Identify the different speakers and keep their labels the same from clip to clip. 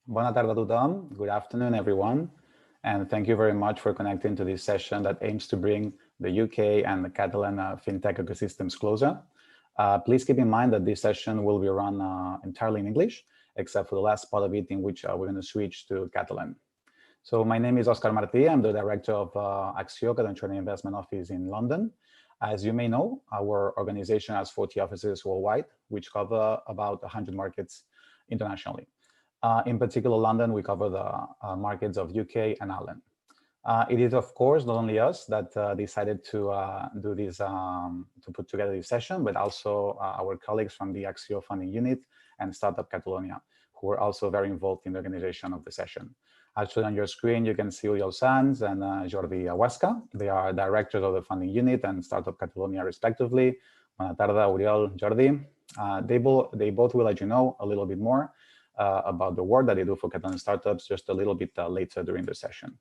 Speaker 1: Bona tarda a tothom. Good afternoon, everyone. And thank you very much for connecting to this session that aims to bring the UK and the Catalan fintech ecosystems closer. Please keep in mind that this session will be run entirely in English, except for the last part of it in which we're going to switch to Catalan. So my name is Oscar Martí. I'm the director of Acció, Catalan Trading Investment Office in London. As you may know, our organization has 40 offices worldwide, which cover about 100 markets internationally. In particular, London, we cover the markets of UK and Ireland. It is, of course, not only us that decided to do this, to put together this session, but also our colleagues from the Acció funding unit and Startup Catalonia, who are also very involved in the organization of the session. Actually, on your screen, you can see Oriol Sanz and Jordi Huesca. They are directors of the funding unit and Startup Catalonia, respectively. Bona tarda, Oriol, Jordi. They both will let you know a little bit more about the work that they do for Catalan startups just a little bit later during the session.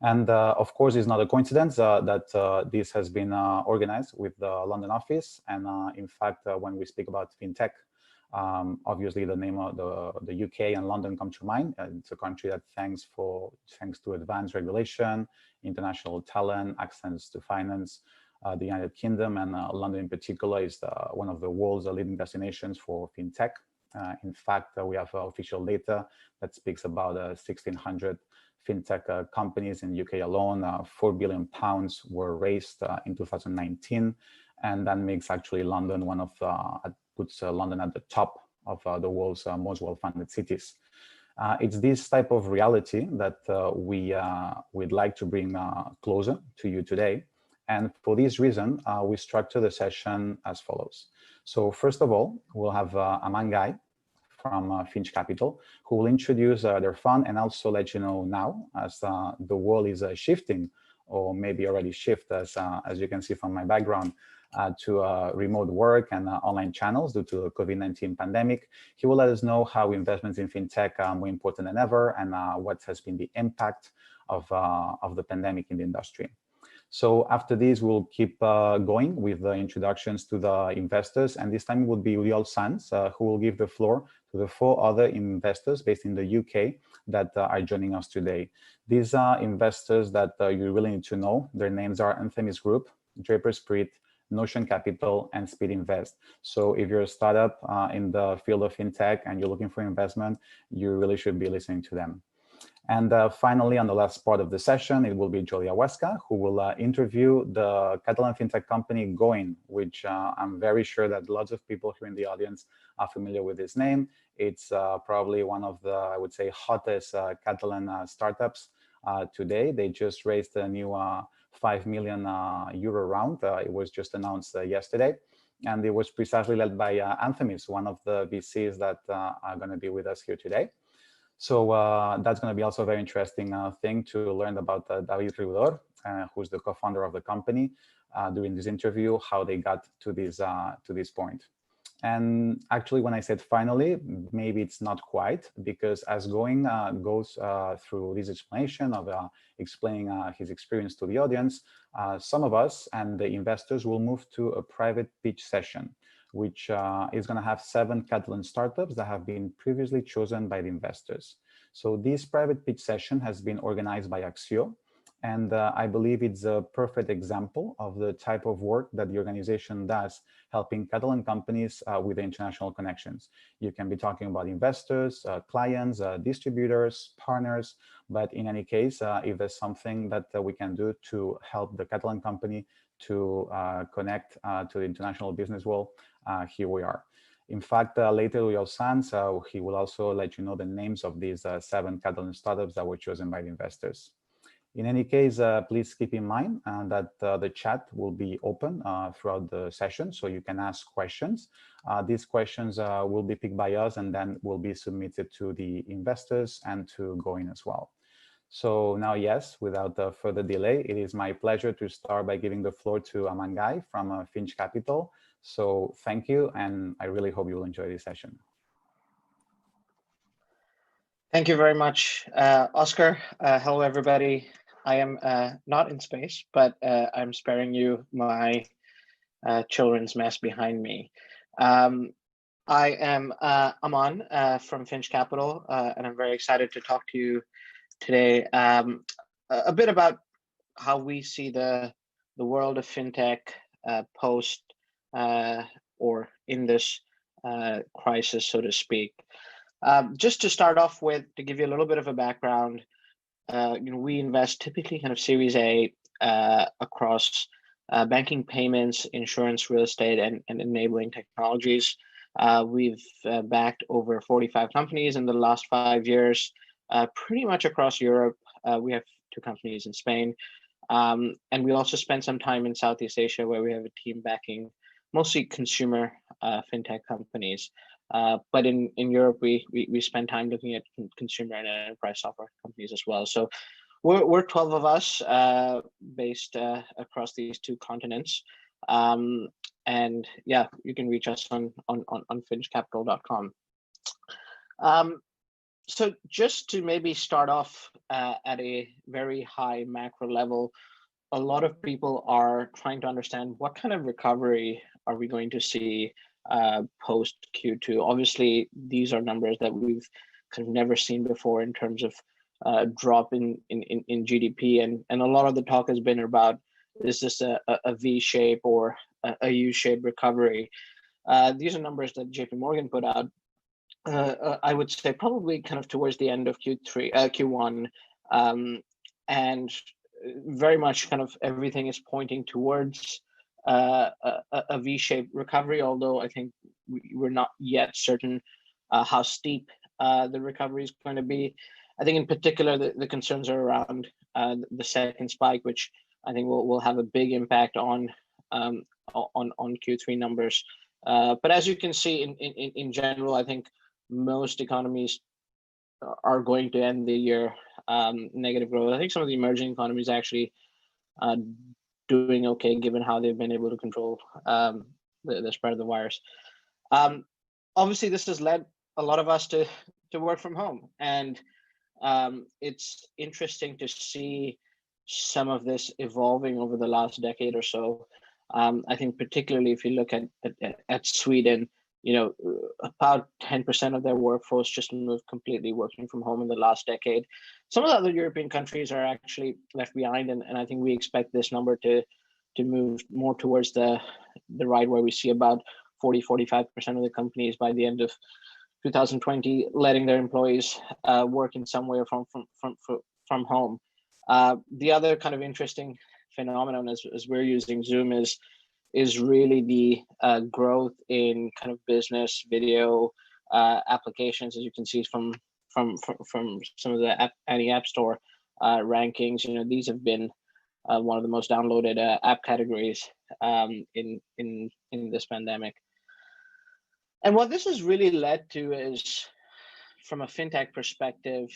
Speaker 1: And of course, it's not a coincidence that this has been organized with the London office. And in fact, when we speak about fintech, obviously the name of the UK and London come to mind. It's a country that thanks to advanced regulation, international talent, access to finance, the United Kingdom and London in particular is one of the world's leading destinations for fintech. In fact, we have official data that speaks about 1,600 fintech companies in UK alone. 4 billion pounds were raised in 2019, and that makes actually London one of puts London at the top of the world's most well-funded cities. It's this type of reality that we'd like to bring closer to you today. And for this reason, we structure the session as follows. So first of all, we'll have Aman Guy from Finch Capital, who will introduce their fund and also let you know now, as the world is shifting, or maybe already shift, as you can see from my background, to remote work and online channels due to the COVID-19 pandemic. He will let us know how investments in fintech are more important than ever and what has been the impact of the pandemic in the industry. So after this, we'll keep going with the introductions to the investors. And this time it will be Oriol Sanz, who will give the floor to the 4 other investors based in the UK that are joining us today. These are investors that you really need to know. Their names are Anthemis Group, Draper Esprit, Notion Capital, and Speed Invest. So if you're a startup in the field of fintech and you're looking for investment, you really should be listening to them. And finally, on the last part of the session, it will be Jordi Huesca, who will interview the Catalan fintech company Going, which I'm very sure that lots of people here in the audience are familiar with this name. It's probably one of the, I would say, hottest Catalan startups today. They just raised a new 5 million euro round. It was just announced yesterday. And it was precisely led by Anthemis, one of the VCs that are going to be with us here today. So that's going to be also a very interesting thing to learn about David Riudor, who's the co-founder of the company, during this interview, how they got to this point. And actually, when I said finally, maybe it's not quite, because as Going goes through this explanation of explaining his experience to the audience, some of us and the investors will move to a private pitch session, which is going to have 7 Catalan startups that have been previously chosen by the investors. So this private pitch session has been organized by Acció, and I believe it's a perfect example of the type of work that the organization does, helping Catalan companies with international connections. You can be talking about investors, clients, distributors, partners, but in any case, if there's something that we can do to help the Catalan company to connect to the international business world, here we are. In fact, later Oriol Sanz, he will also let you know the names of these 7 Catalan startups that were chosen by the investors. In any case, please keep in mind that the chat will be open throughout the session, so you can ask questions. These questions will be picked by us and then will be submitted to the investors and to Going as well. So now, yes, without further delay, it is my pleasure to start by giving the floor to Aman Guy from Finch Capital. So thank you, and I really hope you will enjoy this session.
Speaker 2: Thank you very much, Oscar. Hello, everybody. I am not in space, but I'm sparing you my children's mess behind me. I am Aman from Finch Capital, and I'm very excited to talk to you today a bit about how we see the world of fintech post or in this crisis, so to speak. Just to start off with, to give you a little bit of a background, we invest typically kind of Series A across banking, payments, insurance, real estate, and enabling technologies. We've backed over 45 companies in the last 5 years, pretty much across Europe. We have 2 companies in Spain. And we also spent some time in Southeast Asia, where we have a team backing mostly consumer fintech companies. But in Europe, we spend time looking at consumer and enterprise software companies as well. So we're 12 of us based across these 2 continents. And yeah, you can reach us on finchcapital.com. So just to maybe start off at a very high macro level, a lot of people are trying to understand what kind of recovery are we going to see post Q2. Obviously, these are numbers that we've kind of never seen before in terms of drop in GDP, and a lot of the talk has been about, is this a V shape or a U shape recovery? These are numbers that JP Morgan put out. I would say probably kind of towards the end of Q1, and very much kind of everything is pointing towards a V-shaped recovery, although I think we're not yet certain how steep the recovery is going to be. I think in particular the concerns are around the second spike, which I think will have a big impact on Q3 numbers. But as you can see, in general, I think most economies are going to end the year negative growth. I think some of the emerging economies actually doing okay, given how they've been able to control the spread of the virus. Obviously, this has led a lot of us to work from home, and it's interesting to see some of this evolving over the last decade or so. I think particularly if you look at Sweden, about 10% of their workforce just moved completely working from home in the last decade. Some of the other European countries are actually left behind, and I think we expect this number to move more towards the right, where we see about 40-45% of the companies by the end of 2020 letting their employees work in some way from home. The other kind of interesting phenomenon as we're using Zoom is really the growth in kind of business video applications, as you can see from some of the App Store rankings. These have been one of the most downloaded app categories in this pandemic. And what this has really led to is, from a fintech perspective,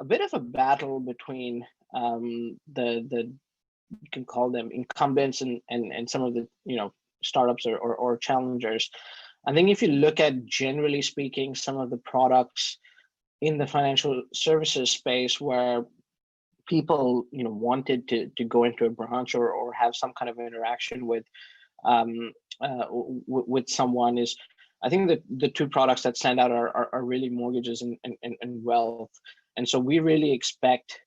Speaker 2: a bit of a battle between the you can call them incumbents and some of the startups or challengers. I think if you look at, generally speaking, some of the products in the financial services space where people wanted to go into a branch or have some kind of interaction with someone, is I think that the 2 products that stand out are really mortgages and wealth. And so we really expect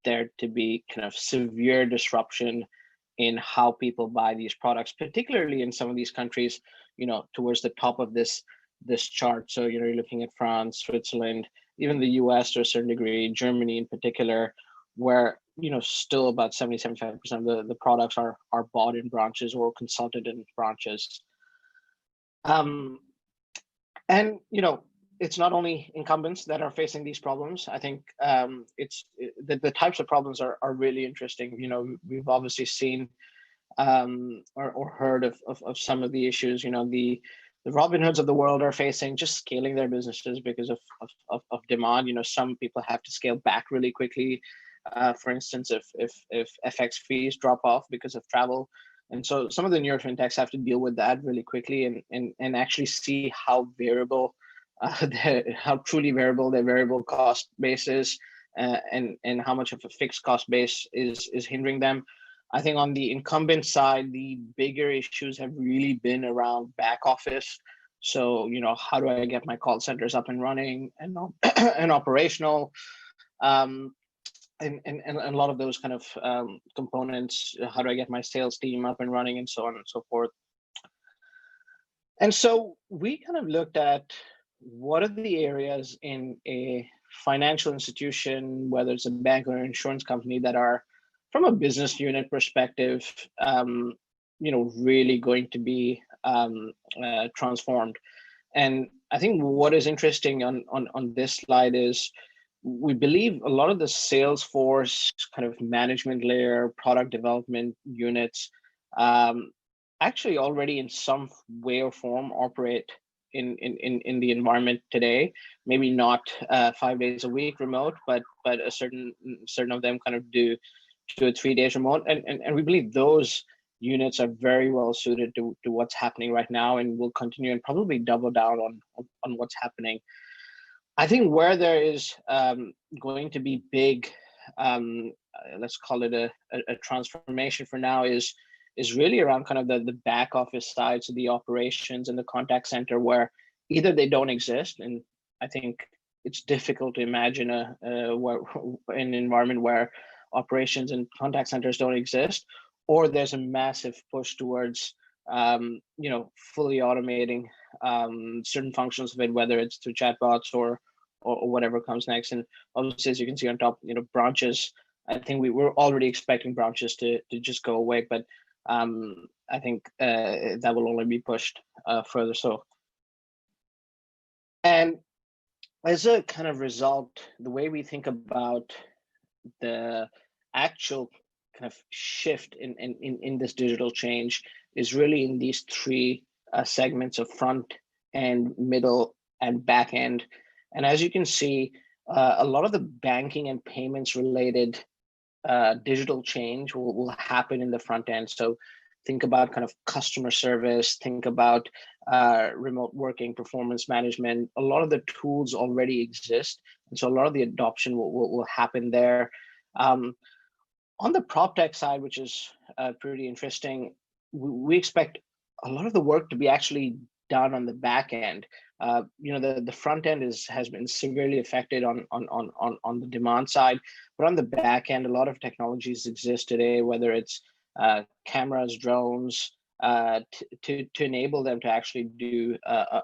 Speaker 2: there to be kind of severe disruption in how people buy these products, particularly in some of these countries, towards the top of this chart. So, you're looking at France, Switzerland, even the US to a certain degree, Germany in particular, where, still about 70-75% of the products are bought in branches or consulted in branches. And, it's not only incumbents that are facing these problems. I think it's the types of problems are really interesting. We've obviously seen or heard of some of the issues. The Robin Hoods of the world are facing just scaling their businesses because of demand. Some people have to scale back really quickly. For instance, if FX fees drop off because of travel. And so some of the newer fintechs have to deal with that really quickly and actually see how variable how truly variable their variable cost base is, and how much of a fixed cost base is hindering them. I think on the incumbent side, the bigger issues have really been around back office So, how do I get my call centers up and running and and operational? And a lot of those kind of components. How do I get my sales team up and running, and so on and so forth. And so we kind of looked at what are the areas in a financial institution, whether it's a bank or an insurance company, that are, from a business unit perspective, really going to be transformed. And I think what is interesting on this slide is we believe a lot of the Salesforce kind of management layer, product development units, actually already in some way or form operate in the environment today. Maybe not 5 days a week remote, but a certain of them kind of do 2 or 3 days remote, and we believe those units are very well suited to what's happening right now, and will continue and probably double down on what's happening. I think where there is going to be big, let's call it a transformation for now, is really around kind of the back office side, so the operations and the contact center, where either they don't exist, and I think it's difficult to imagine an environment where operations and contact centers don't exist, or there's a massive push towards fully automating certain functions of it, whether it's through chatbots or whatever comes next. And obviously, as you can see on top, branches, I think we're already expecting branches to just go away, but I think that will only be pushed further so. And as a kind of result, the way we think about the actual kind of shift in this digital change is really in these 3 segments of front end, middle, and back end. And as you can see, a lot of the banking and payments related digital change will happen in the front end. So think about kind of customer service, think about remote working, performance management. A lot of the tools already exist, and so a lot of the adoption will happen there. On the prop tech side, which is pretty interesting, we expect a lot of the work to be actually done on the back end. The front end has been severely affected on the demand side, but on the back end, a lot of technologies exist today, whether it's cameras, drones, to enable them to actually do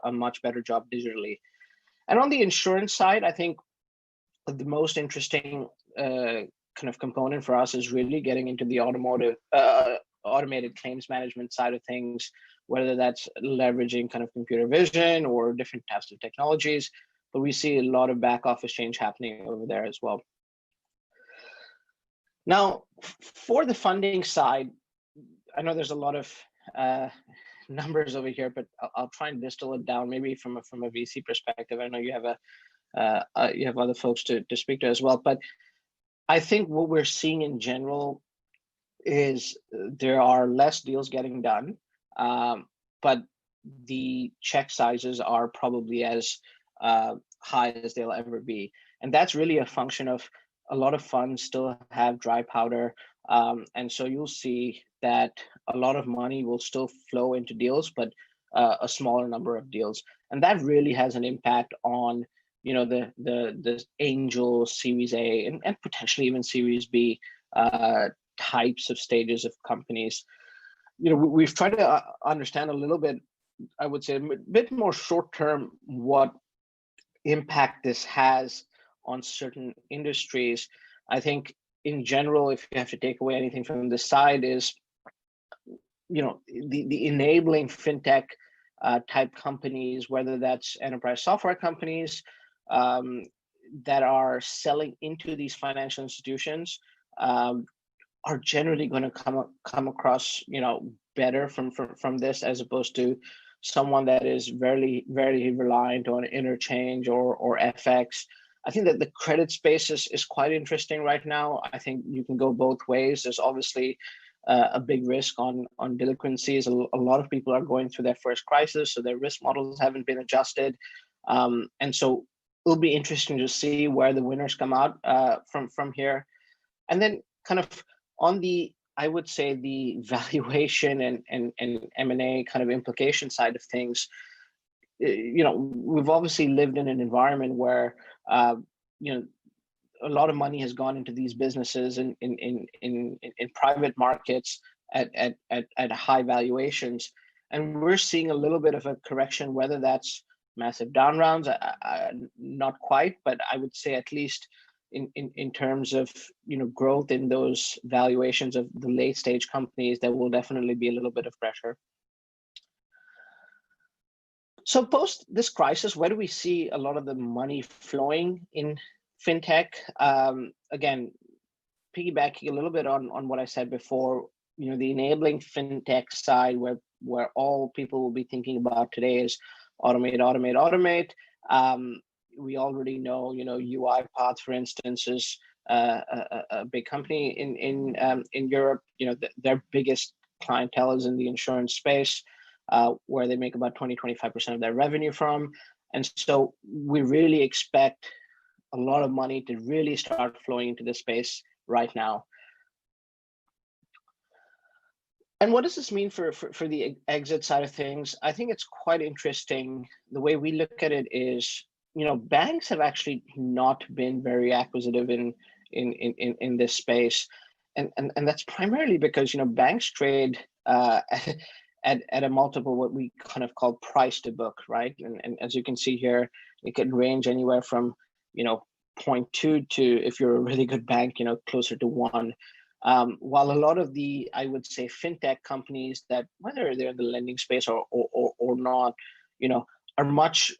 Speaker 2: a much better job digitally. And on the insurance side, I think the most interesting kind of component for us is really getting into the automated claims management side of things, whether that's leveraging kind of computer vision or different types of technologies. But we see a lot of back office change happening over there as well. Now, for the funding side, I know there's a lot of numbers over here, but I'll try and distill it down, maybe from a VC perspective. I know you have other folks to speak to as well, but I think what we're seeing in general is there are less deals getting done, but the check sizes are probably as high as they'll ever be. And that's really a function of a lot of funds still have dry powder. And so you'll see that a lot of money will still flow into deals, but a smaller number of deals. And that really has an impact on the angel, Series A, and potentially even Series B types of stages of companies. We've tried to understand a little bit, I would say, a bit more short term, what impact this has on certain industries. I think in general, if you have to take away anything from this side, is the enabling fintech type companies, whether that's enterprise software companies that are selling into these financial institutions, are generally going to come across better from this, as opposed to someone that is very, very reliant on interchange or FX. I think that the credit space is quite interesting right now. I think you can go both ways. There's obviously a big risk on delinquencies. A lot of people are going through their first crisis, so their risk models haven't been adjusted. And so it'll be interesting to see where the winners come out from here. And then kind of on the, I would say, the valuation and M&A kind of implication side of things, we've obviously lived in an environment where a lot of money has gone into these businesses in private markets at high valuations, and we're seeing a little bit of a correction, whether that's massive down rounds, not quite, but I would say at least in terms of growth in those valuations of the late stage companies, there will definitely be a little bit of pressure. So post this crisis, where do we see a lot of the money flowing in fintech? Again, piggybacking a little bit on what I said before, the enabling fintech side, where all people will be thinking about today is automate, automate, automate. We already know, UiPath, for instance, is a big company in Europe. Their biggest clientele is in the insurance space, where they make about 20-25% of their revenue from. And so we really expect a lot of money to really start flowing into this space right now. And what does this mean for the exit side of things? I think it's quite interesting. The way we look at it is, banks have actually not been very acquisitive in this space. And that's primarily because, banks trade at a multiple, what we kind of call price to book, right? And as you can see here, it can range anywhere from, 0.2 to, if you're a really good bank, closer to 1. While a lot of the, I would say, fintech companies that, whether they're in the lending space or not, are much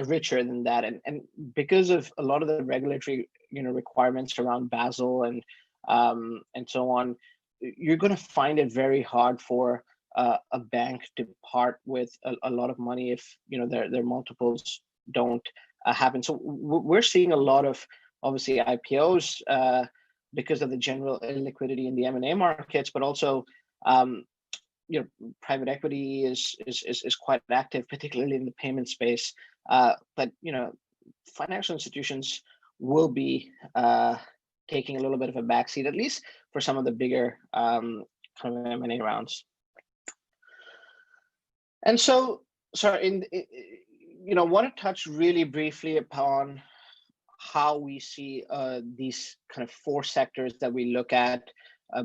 Speaker 2: richer than that. And because of a lot of the regulatory, requirements around Basel and so on, you're going to find it very hard for a bank to part with a lot of money if, their multiples don't happen. So we're seeing a lot of, obviously, IPOs, because of the general illiquidity in the M&A markets, but also, private equity is quite active, particularly in the payment space. But financial institutions will be taking a little bit of a backseat, at least for some of the bigger kind of M&A rounds. And so, sorry, want to touch really briefly upon how we see these kind of 4 sectors that we look at: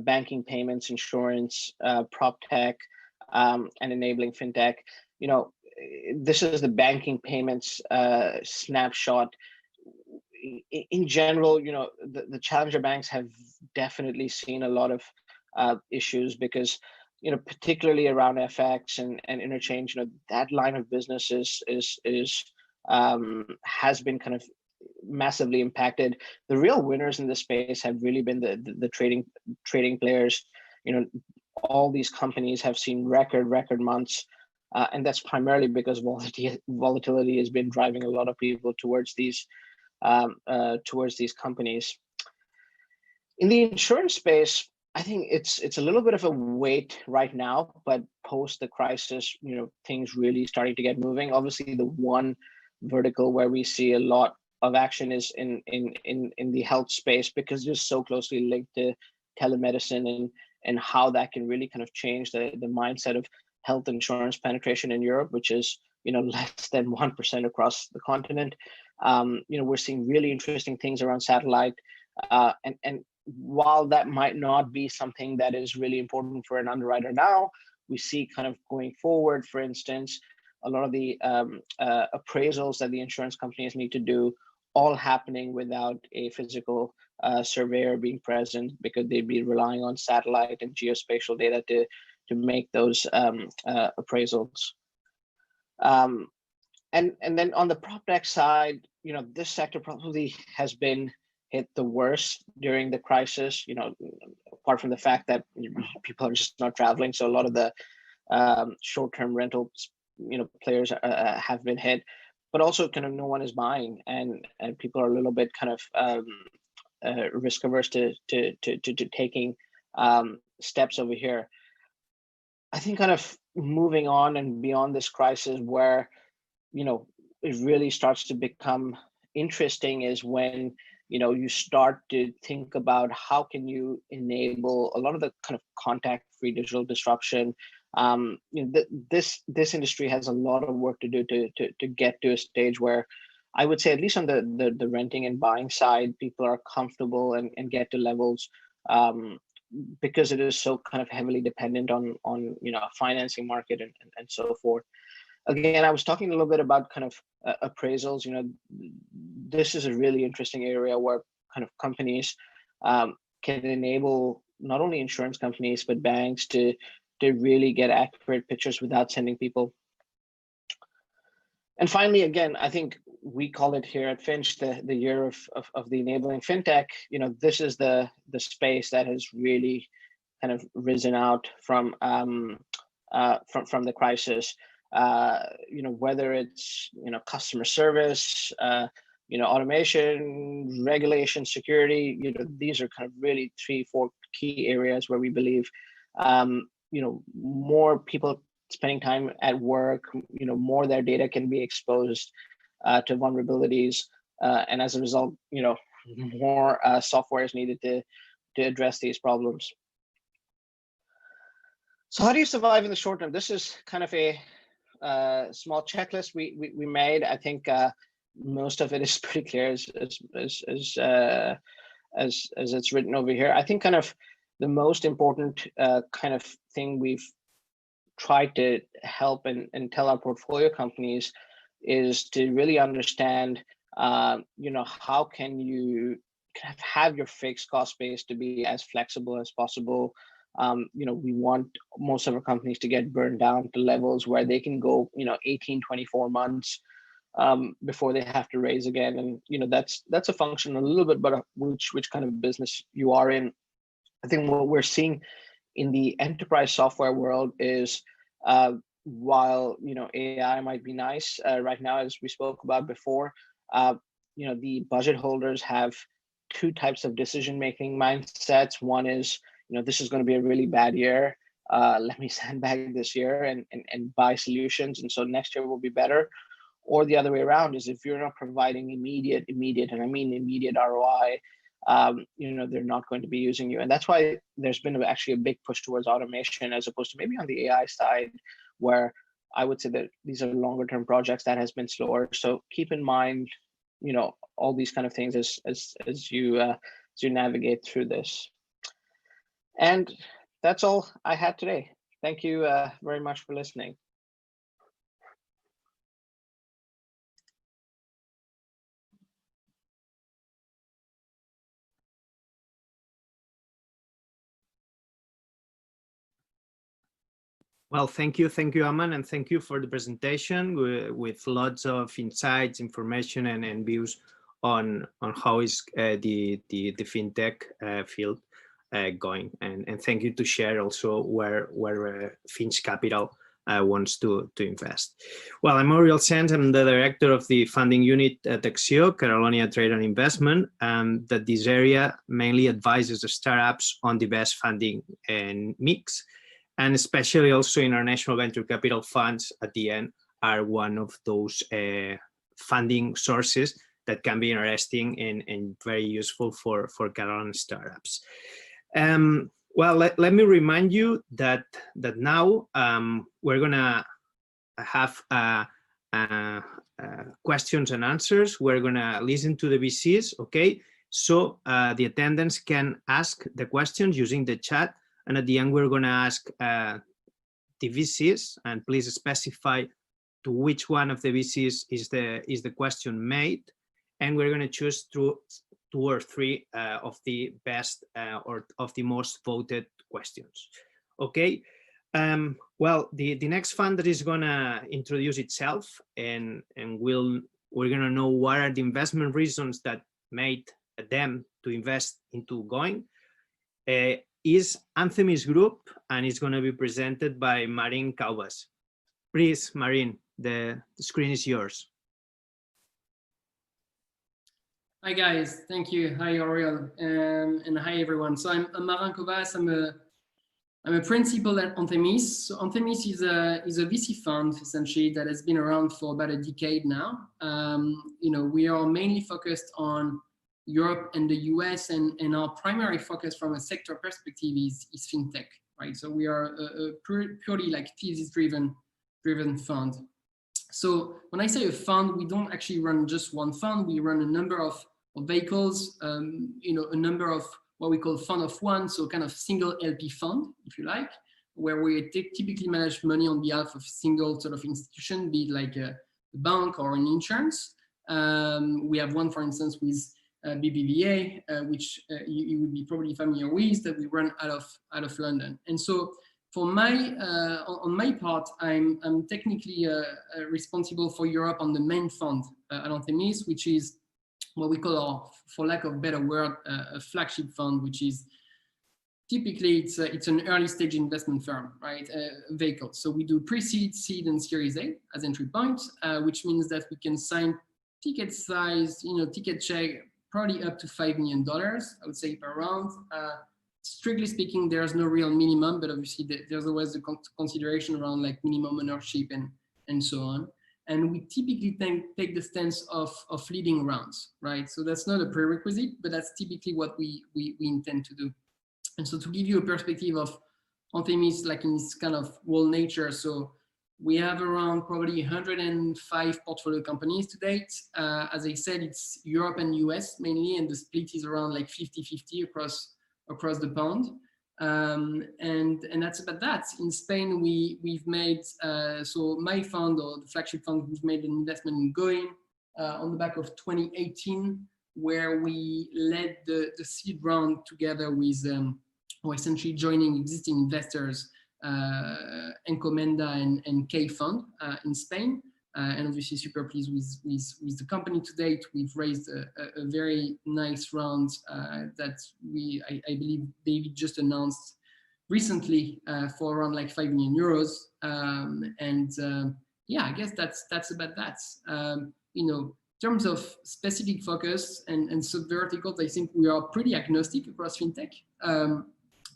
Speaker 2: banking, payments, insurance, prop tech, and enabling fintech. This is the banking payments snapshot. In general, the challenger banks have definitely seen a lot of issues because, particularly around FX and interchange, that line of business has been kind of massively impacted. The real winners in this space have really been the trading players. All these companies have seen record months, and that's primarily because volatility has been driving a lot of people towards these companies. In the insurance space, I think it's a little bit of a wait right now, but post the crisis, things really starting to get moving. Obviously, the one vertical where we see a lot of action is in the health space, because it's so closely linked to telemedicine and how that can really kind of change the mindset of health insurance penetration in Europe, which is less than 1% across the continent. We're seeing really interesting things around satellite, and while that might not be something that is really important for an underwriter now, we see kind of going forward, for instance, a lot of the appraisals that the insurance companies need to do, all happening without a physical surveyor being present, because they'd be relying on satellite and geospatial data to make those appraisals. And then on the prop tech side, this sector probably has been hit the worst during the crisis, apart from the fact that people are just not traveling. So a lot of the short-term rental, players have been hit, but also kind of no one is buying, and people are a little bit kind of risk averse to taking steps over here. I think kind of moving on and beyond this crisis, where it really starts to become interesting is when you start to think about how can you enable a lot of the kind of contact-free digital disruption, This industry has a lot of work to do to get to a stage where I would say, at least on the renting and buying side, people are comfortable and get to levels, because it is so kind of heavily dependent on financing market and so forth. Again, I was talking a little bit about kind of appraisals. This is a really interesting area where kind of companies can enable not only insurance companies but banks to really get accurate pictures without sending people. And finally, again, I think we call it here at Finch the year of the enabling fintech. This is the space that has really kind of risen out from the crisis. Whether it's customer service, automation, regulation, security. These are kind of really 3-4 key areas where we believe more people spending time at work, more of their data can be exposed to vulnerabilities, and as a result, more software is needed to address these problems. So how do you survive in the short term? This is kind of a small checklist we made. I think most of it is pretty clear as it's written over here. I think kind of the most important kind of thing we've tried to help and tell our portfolio companies is to really understand, how can you have your fixed cost base to be as flexible as possible. We want most of our companies to get burned down to levels where they can go, 18, 24 months before they have to raise again. And, that's a function a little bit, but which kind of business you are in. I think what we're seeing in the enterprise software world is, while AI might be nice right now, as we spoke about before, the budget holders have two types of decision-making mindsets. One is, this is going to be a really bad year. Let me sandbag this year and buy solutions, and so next year will be better. Or the other way around is, if you're not providing immediate, and I mean immediate ROI, they're not going to be using you. And that's why there's been actually a big push towards automation, as opposed to maybe on the AI side, where I would say that these are longer term projects that has been slower. So keep in mind, all these kind of things as you navigate through this. And that's all I had today. Thank you very much for listening.
Speaker 3: Well, thank you, Aman, and thank you for the presentation with lots of insights, information, and views on how is the fintech field going. And thank you to share also where Finch Capital wants to invest. Well, I'm Oriol Sanz. I'm the director of the funding unit at Sessió, Catalonia Trade and Investment, and that this area mainly advises the startups on the best funding and mix. And especially also international venture capital funds at the end are one of those funding sources that can be interesting and very useful for Catalan startups. Well, let me remind you that now we're gonna have questions and answers. We're gonna listen to the VCs, okay? So the attendants can ask the questions using the chat. And at the end, we're going to ask the VCs, and please specify to which one of the VCs is the question made. And we're going to choose two or three of the best or of the most voted questions. Okay. Well, the next fund that is going to introduce itself, and we're going to know what are the investment reasons that made them to invest into going. Is Anthemis Group, and it's going to be presented by Marin Calvas. Please, Marin, the screen is yours.
Speaker 4: Hi guys, thank you. Hi Oriol, and hi everyone. So I'm Marin Calvas. I'm a principal at Anthemis. So Anthemis is a VC fund essentially that has been around for about a decade now. We are mainly focused on Europe and the US, and our primary focus from a sector perspective is fintech. right? So we are a purely like thesis-driven fund. So when I say a fund, we don't actually run just one fund. We run a number of vehicles, you know, a number of what we call fund of one, so kind of single LP fund, if you like, where we typically manage money on behalf of single sort of institution, be it like a bank or an insurance. We have one, for instance, with BBVA, which you would be probably familiar with, that we run out of London. And so for my on my part, I'm technically responsible for Europe on the main fund at Anthemis, which is what we call our, for lack of a better word, a flagship fund, which is typically it's an early stage investment firm, right? Vehicle. So we do pre-seed, seed, and Series A as entry points, which means that we can sign ticket size, you know, ticket check probably up to $5 million, I would say, per round. Strictly speaking, there's no real minimum, but obviously there's always the consideration around like minimum ownership and so on. And we typically take the stance of leading rounds, right? So that's not a prerequisite, but that's typically what we intend to do. And so to give you a perspective of Anthemis, like in this kind of whole nature, so we have around probably 105 portfolio companies to date. As I said, it's Europe and US mainly, and the split is around like 50-50 across the pond. And that's about that. In Spain, we've made, so my fund, or the flagship fund, we've made an investment in Going on the back of 2018, where we led the seed round together with, or essentially joining existing investors, Encomenda and K Fund in Spain. And obviously super pleased with the company to date. We've raised a very nice round that I believe David just announced recently for around like 5 million euros. Yeah, I guess that's about that. You know, in terms of specific focus and sub-verticals, I think we are pretty agnostic across fintech.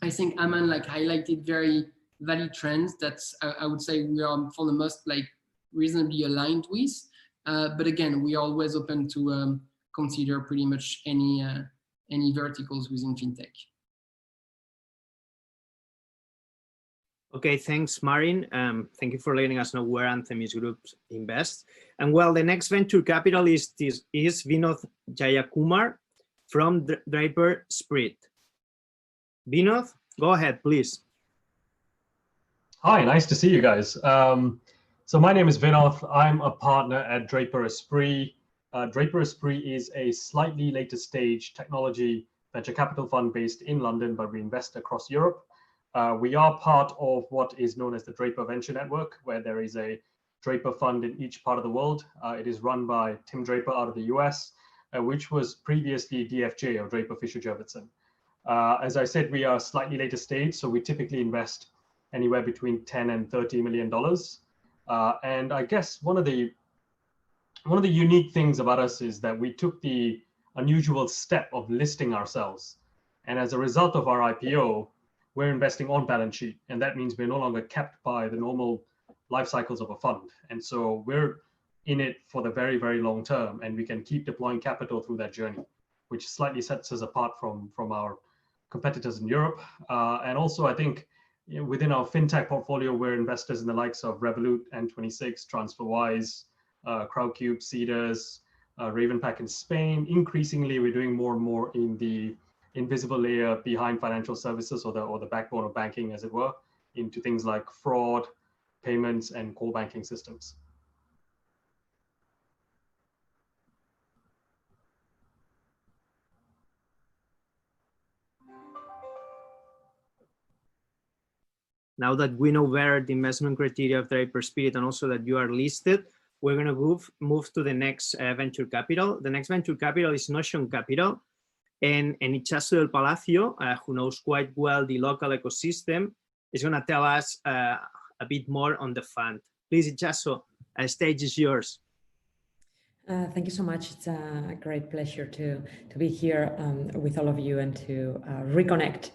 Speaker 4: I think Aman like highlighted very valid trends that I would say we are for the most like reasonably aligned with, but again, we are always open to consider pretty much any verticals within fintech.
Speaker 3: Okay, thanks, Marin. Thank you for letting us know where Anthemis Group invests. And well, the next venture capitalist is Vinod Jayakumar from Draper Esprit. Vinod, go ahead, please.
Speaker 5: Hi, nice to see you guys. So my name is Vinod. I'm a partner at Draper Esprit. Draper Esprit is a slightly later stage technology venture capital fund based in London, but we invest across Europe. We are part of what is known as the Draper Venture Network, where there is a Draper fund in each part of the world. It is run by Tim Draper out of the US, which was previously DFJ, or Draper Fisher Jurvetson. As I said, we are slightly later stage, so we typically invest anywhere between 10 and $30 million. And I guess one of the unique things about us is that we took the unusual step of listing ourselves. And as a result of our IPO, we're investing on balance sheet. And that means we're no longer kept by the normal life cycles of a fund. And so we're in it for the very, very long term, and we can keep deploying capital through that journey, which slightly sets us apart from our competitors in Europe. And also, I think, within our fintech portfolio, we're investors in the likes of Revolut, N26, TransferWise, Crowdcube, Cedars, Ravenpack in Spain. Increasingly, we're doing more and more in the invisible layer behind financial services, or the backbone of banking, as it were, into things like fraud, payments, and core banking systems.
Speaker 3: Now that we know better the investment criteria of Draper Esprit and also that you are listed, we're going to move to the next venture capital. The next venture capital is Notion Capital. And Ichazo del Palacio, who knows quite well the local ecosystem, is going to tell us a bit more on the fund. Please, Ichazo, stage is yours.
Speaker 6: Thank you so much. It's a great pleasure to be here with all of you and to reconnect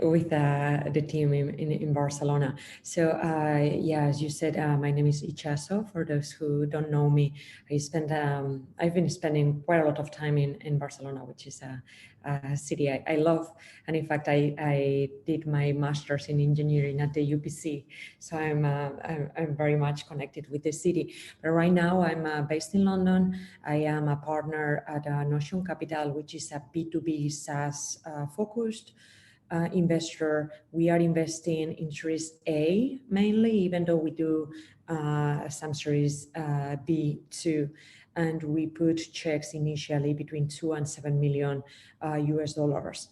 Speaker 6: with the team in Barcelona. So yeah, as you said, my name is Ichazo. For those who don't know me, I've been spending quite a lot of time in Barcelona, which is a city I love. And in fact, I did my master's in engineering at the UPC. So I'm very much connected with the city. But right now I'm based in London. I am a partner at Notion Capital, which is a B2B SaaS focused investor. We are investing in Series A mainly, even though we do some Series B too. And we put checks initially between 2 and 7 million US dollars.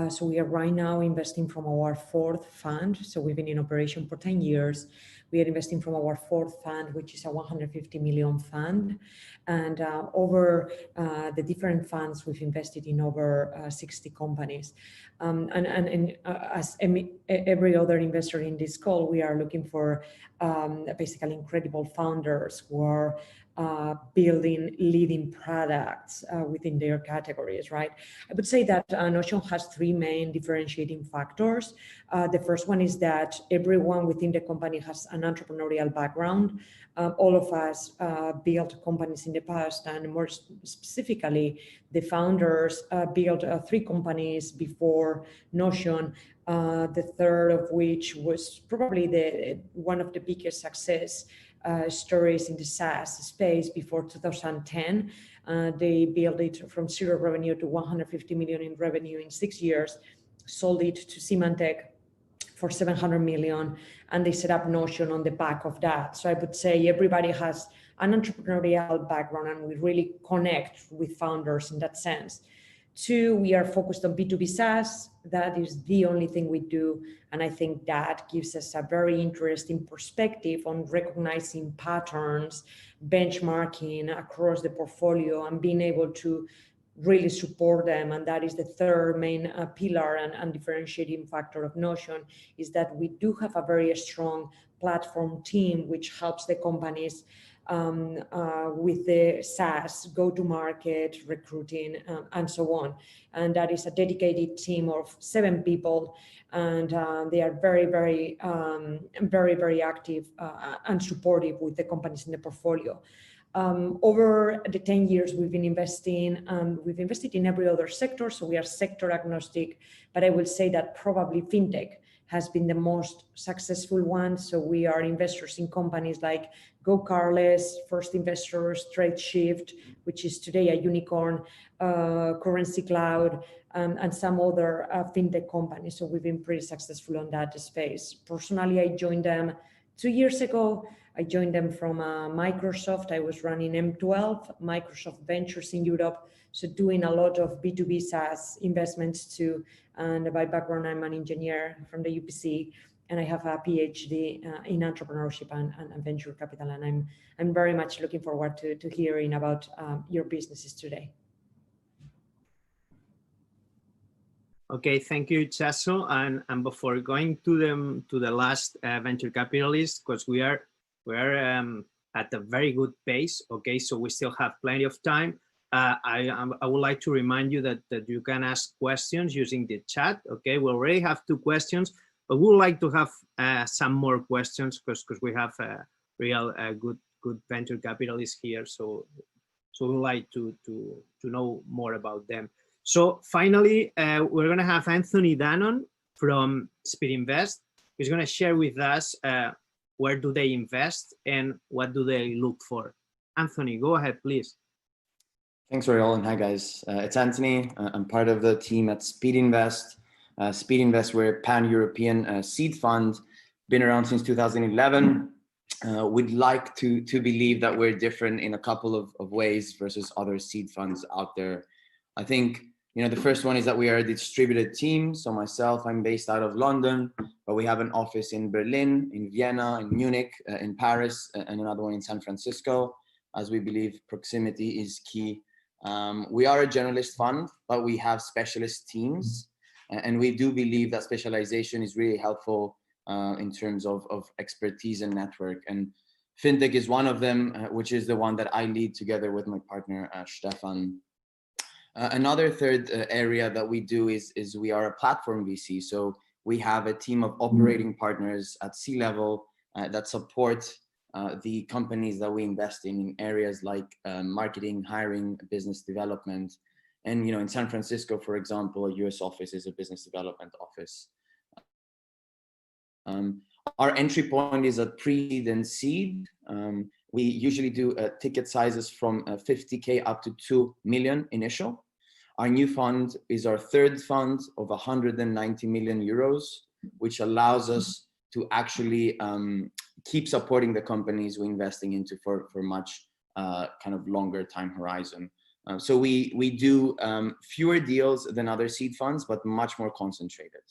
Speaker 6: So we are right now investing from our 4th fund. So we've been in operation for 10 years. We are investing from our 4th fund, which is a 150 million fund. And over the different funds, we've invested in over 60 companies. As every other investor in this call, we are looking for basically incredible founders who are building leading products within their categories, right? I would say that Notion has 3 main differentiating factors. The first one is that everyone within the company has an entrepreneurial background. All of us built companies in the past, and more specifically, the founders built 3 companies before Notion, the third of which was probably one of the biggest success stories in the SaaS space before 2010. They built it from 0 revenue to 150 million in revenue in 6 years, sold it to Symantec for 700 million, and they set up Notion on the back of that. So I would say everybody has an entrepreneurial background, and we really connect with founders in that sense. 2, we are focused on B2B SaaS. That is the only thing we do. And I think that gives us a very interesting perspective on recognizing patterns, benchmarking across the portfolio, and being able to really support them. And that is the third main pillar and differentiating factor of Notion, is that we do have a very strong platform team, which helps the companies with the SaaS, go-to-market, recruiting, and so on. And that is a dedicated team of 7 people, and they are very, very active and supportive with the companies in the portfolio. Over the 10 years we've been investing, we've invested in every other sector, so we are sector agnostic, but I will say that probably fintech has been the most successful one. So we are investors in companies like Go Carless, First Investors, Tradeshift, which is today a unicorn, Currency Cloud, and some other fintech companies. So we've been pretty successful on that space. Personally, I joined them 2 years ago. I joined them from Microsoft. I was running M12, Microsoft Ventures in Europe. So doing a lot of B2B SaaS investments too. And by background, I'm an engineer from the UPC, and I have a PhD in entrepreneurship and venture capital. And I'm very much looking forward to hearing about your businesses today.
Speaker 3: Okay, thank you, Chaso. And before going to the last venture capitalist, because we are at a very good pace. Okay, so we still have plenty of time. I would like to remind you that you can ask questions using the chat. Okay, we already have 2 questions, but we would like to have some more questions because we have a real good venture capitalists here. So we would like to know more about them. So finally, we're going to have Anthony Dannon from Speed Invest. He's going to share with us where do they invest and what do they look for. Anthony, go ahead, please.
Speaker 7: Thanks, Oriol, and hi guys. It's Anthony. I'm part of the team at Speed Invest. Speed Invest, we're a pan-European seed fund, been around since 2011. We'd like to believe that we're different in a couple of ways versus other seed funds out there. I think, the first one is that we are a distributed team. So myself, I'm based out of London, but we have an office in Berlin, in Vienna, in Munich, in Paris, and another one in San Francisco, as we believe proximity is key. We are a generalist fund, but we have specialist teams, and we do believe that specialization is really helpful in terms of expertise and network. And Fintech is one of them, which is the one that I lead together with my partner, Stefan. Another third area that we do is we are a platform VC. So we have a team of operating partners at C-level that support the companies that we invest in areas like marketing, hiring, business development. And in San Francisco, for example, a US office is a business development office. Our entry point is at pre-seed and seed. We usually do ticket sizes from 50K up to 2 million initial. Our new fund is our third fund of 190 million euros, which allows us to actually keep supporting the companies we're investing into for much kind of longer time horizon. So we do fewer deals than other seed funds, but much more concentrated.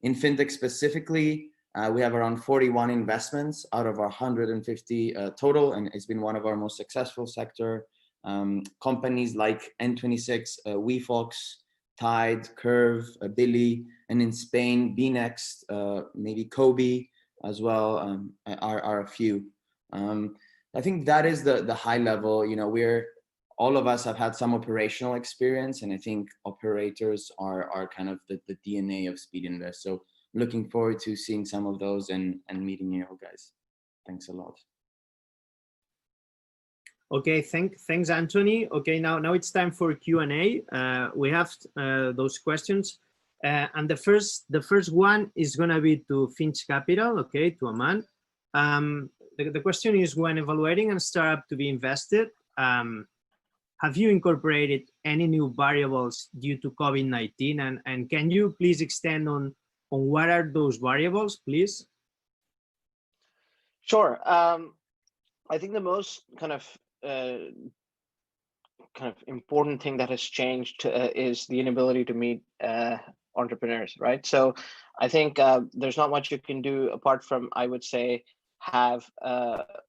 Speaker 7: In fintech specifically, we have around 41 investments out of our 150 total, and it's been one of our most successful sector. Companies like N26, WeFox, Tide, Curve, Billy, and in Spain, Bnext, maybe Kobe as well are a few. I think that is the high level. All of us have had some operational experience, and I think operators are kind of the DNA of Speed Invest. So looking forward to seeing some of those and meeting you all guys. Thanks a lot.
Speaker 3: Okay, thanks, Anthony. Okay, now it's time for Q&A. We have those questions, and the first one is gonna be to Finch Capital. Okay, to Aman. The question is: when evaluating a startup to be invested, have you incorporated any new variables due to COVID-19? And can you please extend on what are those variables, please?
Speaker 2: Sure. I think the most kind of important thing that has changed is the inability to meet entrepreneurs, right? So I think there's not much you can do apart from, I would say, have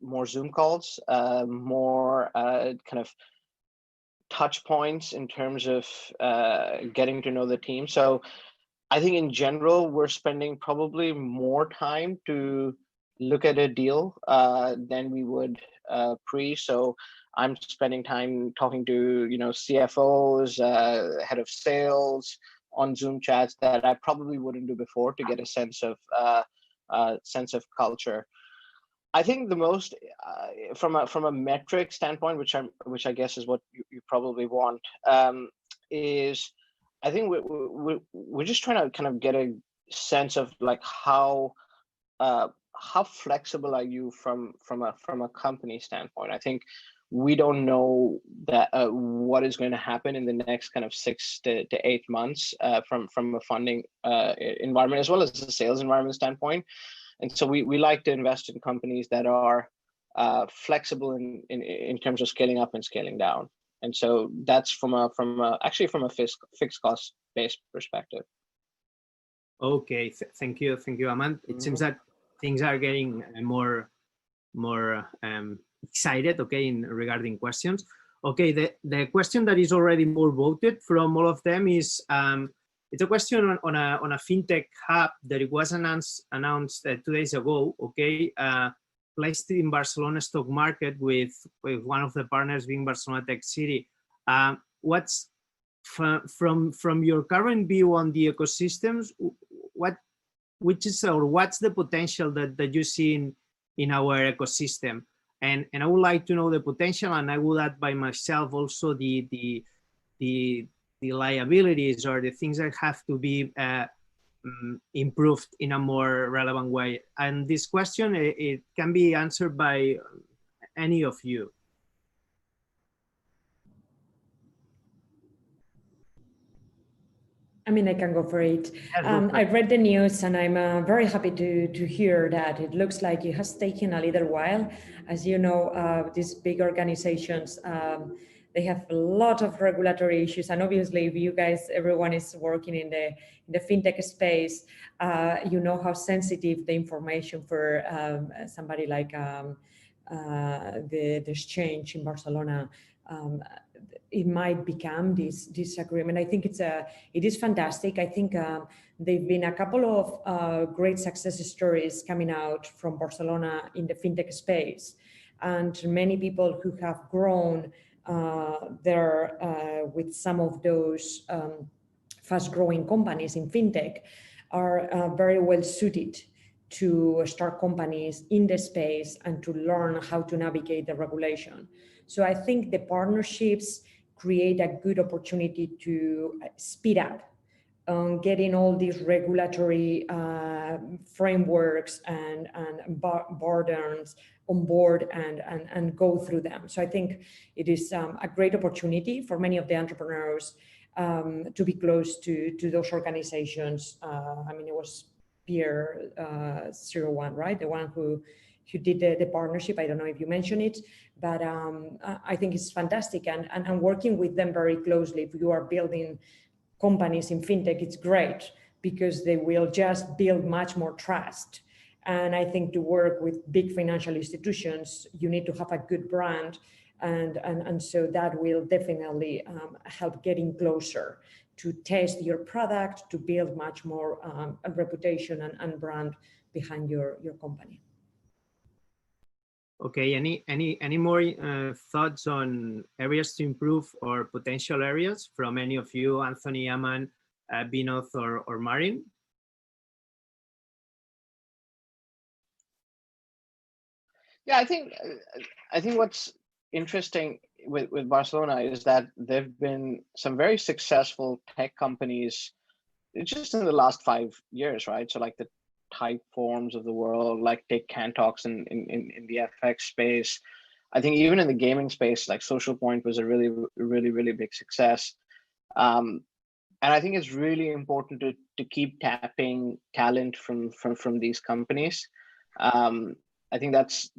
Speaker 2: more Zoom calls, more kind of touch points in terms of getting to know the team. So I think in general, we're spending probably more time to look at a deal than we would pre. So I'm spending time talking to CFOs, head of sales on Zoom chats that I probably wouldn't do before to get a sense of culture. I think the most from a metric standpoint, which I guess is what you probably want, is I think we're just trying to kind of get a sense of like how flexible are you from a company standpoint. I think we don't know that what is going to happen in the next kind of 6 to 8 months from a funding environment as well as a sales environment standpoint. And so we like to invest in companies that are flexible in terms of scaling up and scaling down. And so that's from a fixed cost based perspective.
Speaker 3: Okay, thank you, Aman. It seems that things are getting more excited. Okay, regarding questions. Okay, the question that is already more voted from all of them is it's a question on a fintech hub that it was announced 2 days ago. Okay, placed in Barcelona stock market with one of the partners being Barcelona Tech City. What's from your current view on the ecosystems? What's the potential that you see in our ecosystem? And I would like to know the potential, and I would add by myself also the liabilities or the things that have to be improved in a more relevant way. And this question, it can be answered by any of you.
Speaker 6: I mean, I can go for it. I read the news and I'm very happy to hear that. It looks like it has taken a little while. As you know, these big organizations, they have a lot of regulatory issues. And obviously, if you guys, everyone is working in the fintech space, you know how sensitive the information for somebody like the exchange in Barcelona it might become this agreement. I think it is fantastic. I think there've been a couple of great success stories coming out from Barcelona in the fintech space, and many people who have grown there with some of those fast-growing companies in fintech are very well suited to start companies in the space and to learn how to navigate the regulation. So I think the partnerships create a good opportunity to speed up getting all these regulatory frameworks and burdens on board and go through them. So I think it is a great opportunity for many of the entrepreneurs to be close to those organizations. I mean, it was Pier 01, right? The one who did the partnership. I don't know if you mentioned it, but I think it's fantastic. And working with them very closely, if you are building companies in fintech, it's great because they will just build much more trust. And I think to work with big financial institutions, you need to have a good brand. And so that will definitely help getting closer to test your product, to build much more a reputation and brand behind your company.
Speaker 3: Okay, any more thoughts on areas to improve or potential areas from any of you, Anthony, Aman, Vinod, or Marin?
Speaker 2: Yeah, I think what's interesting with Barcelona is that there've been some very successful tech companies just in the last 5 years, right? So like the Typeforms of the world, like take Cantox in the FX space. I think even in the gaming space, like Social Point was a really big success. And I think it's really important to keep tapping talent from these companies. I think that's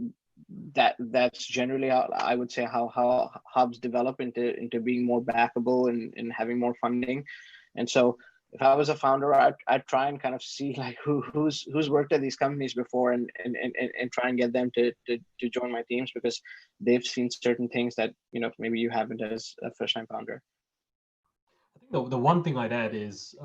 Speaker 2: generally how I would say how hubs develop into being more backable and having more funding. And so if I was a founder, I'd try and kind of see like who's worked at these companies before and try and get them to join my teams because they've seen certain things that maybe you haven't as a first-time founder.
Speaker 5: I think the one thing I'd add is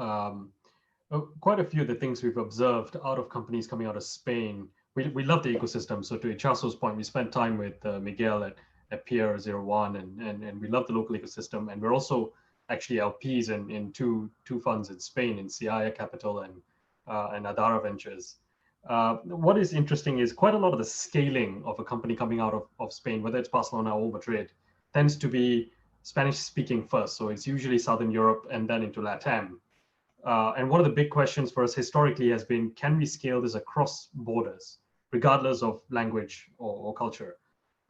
Speaker 5: quite a few of the things we've observed out of companies coming out of Spain. We love the ecosystem. So to Ichaso's point, we spent time with Miguel at Pier 01 and we love the local ecosystem. And we're also actually LPs in two funds in Spain, in Sessió Capital and Adara Ventures. What is interesting is quite a lot of the scaling of a company coming out of Spain, whether it's Barcelona or Madrid, tends to be Spanish speaking first. So it's usually Southern Europe and then into LATAM. And one of the big questions for us historically has been, can we scale this across borders, regardless of language or culture?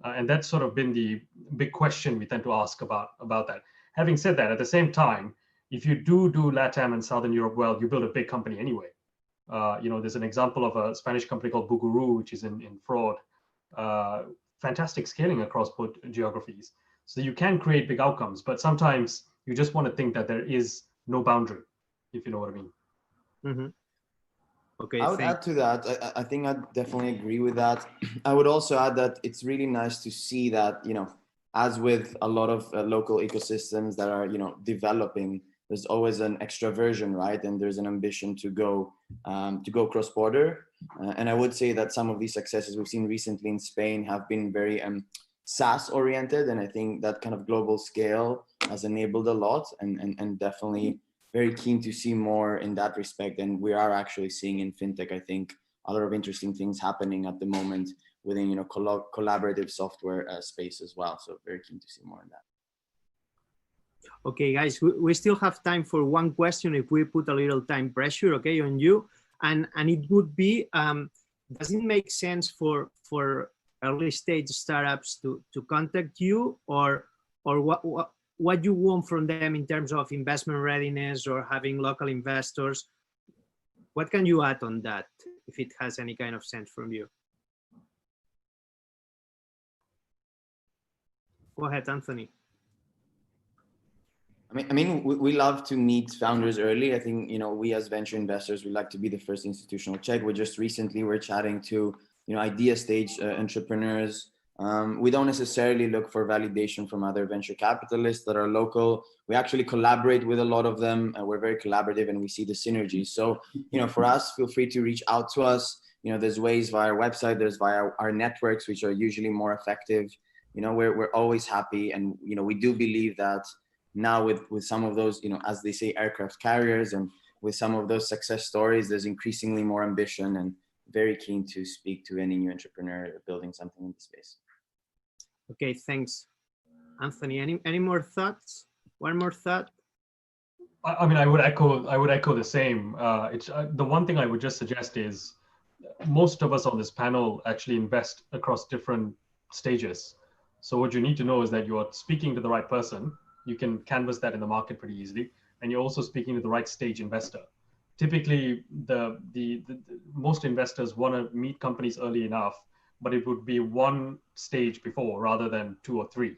Speaker 5: And that's sort of been the big question we tend to ask about that. Having said that, at the same time, if you do LATAM and Southern Europe well, you build a big company anyway. There's an example of a Spanish company called Buguru, which is in fraud. Fantastic scaling across both geographies. So you can create big outcomes, but sometimes you just want to think that there is no boundary, if you know what I mean.
Speaker 3: Mm-hmm. Okay,
Speaker 7: I would add to that. I think I definitely agree with that. I would also add that it's really nice to see that, as with a lot of local ecosystems that are, developing, there's always an extraversion, right? And there's an ambition to go cross-border. And I would say that some of these successes we've seen recently in Spain have been very SaaS oriented. And I think that kind of global scale has enabled a lot and definitely very keen to see more in that respect. And we are actually seeing in fintech, I think, a lot of interesting things happening at the moment within, collaborative software space as well. So very keen to see more on that.
Speaker 3: Okay, guys, we still have time for one question if we put a little time pressure, okay, on you. And it would be, does it make sense for early stage startups to contact you, or what you want from them in terms of investment readiness or having local investors? What can you add on that, if it has any kind of sense from you? Go ahead, Anthony.
Speaker 7: I mean, we love to meet founders early. I think, we as venture investors, we like to be the first institutional check. We just recently were chatting to, idea stage entrepreneurs We don't necessarily look for validation from other venture capitalists that are local. We actually collaborate with a lot of them, and we're very collaborative, and we see the synergy. So, for us, feel free to reach out to us. There's ways via our website, there's via our networks, which are usually more effective. We're always happy, and we do believe that now with some of those, as they say, aircraft carriers, and with some of those success stories, there's increasingly more ambition, and very keen to speak to any new entrepreneur building something in the space.
Speaker 3: Okay, thanks. Anthony, any more thoughts? One more thought?
Speaker 5: I mean, I would echo the same. The one thing I would just suggest is most of us on this panel actually invest across different stages. So what you need to know is that you are speaking to the right person. You can canvas that in the market pretty easily, and you're also speaking to the right stage investor. Typically, the most investors want to meet companies early enough, but it would be one stage before rather than 2 or 3.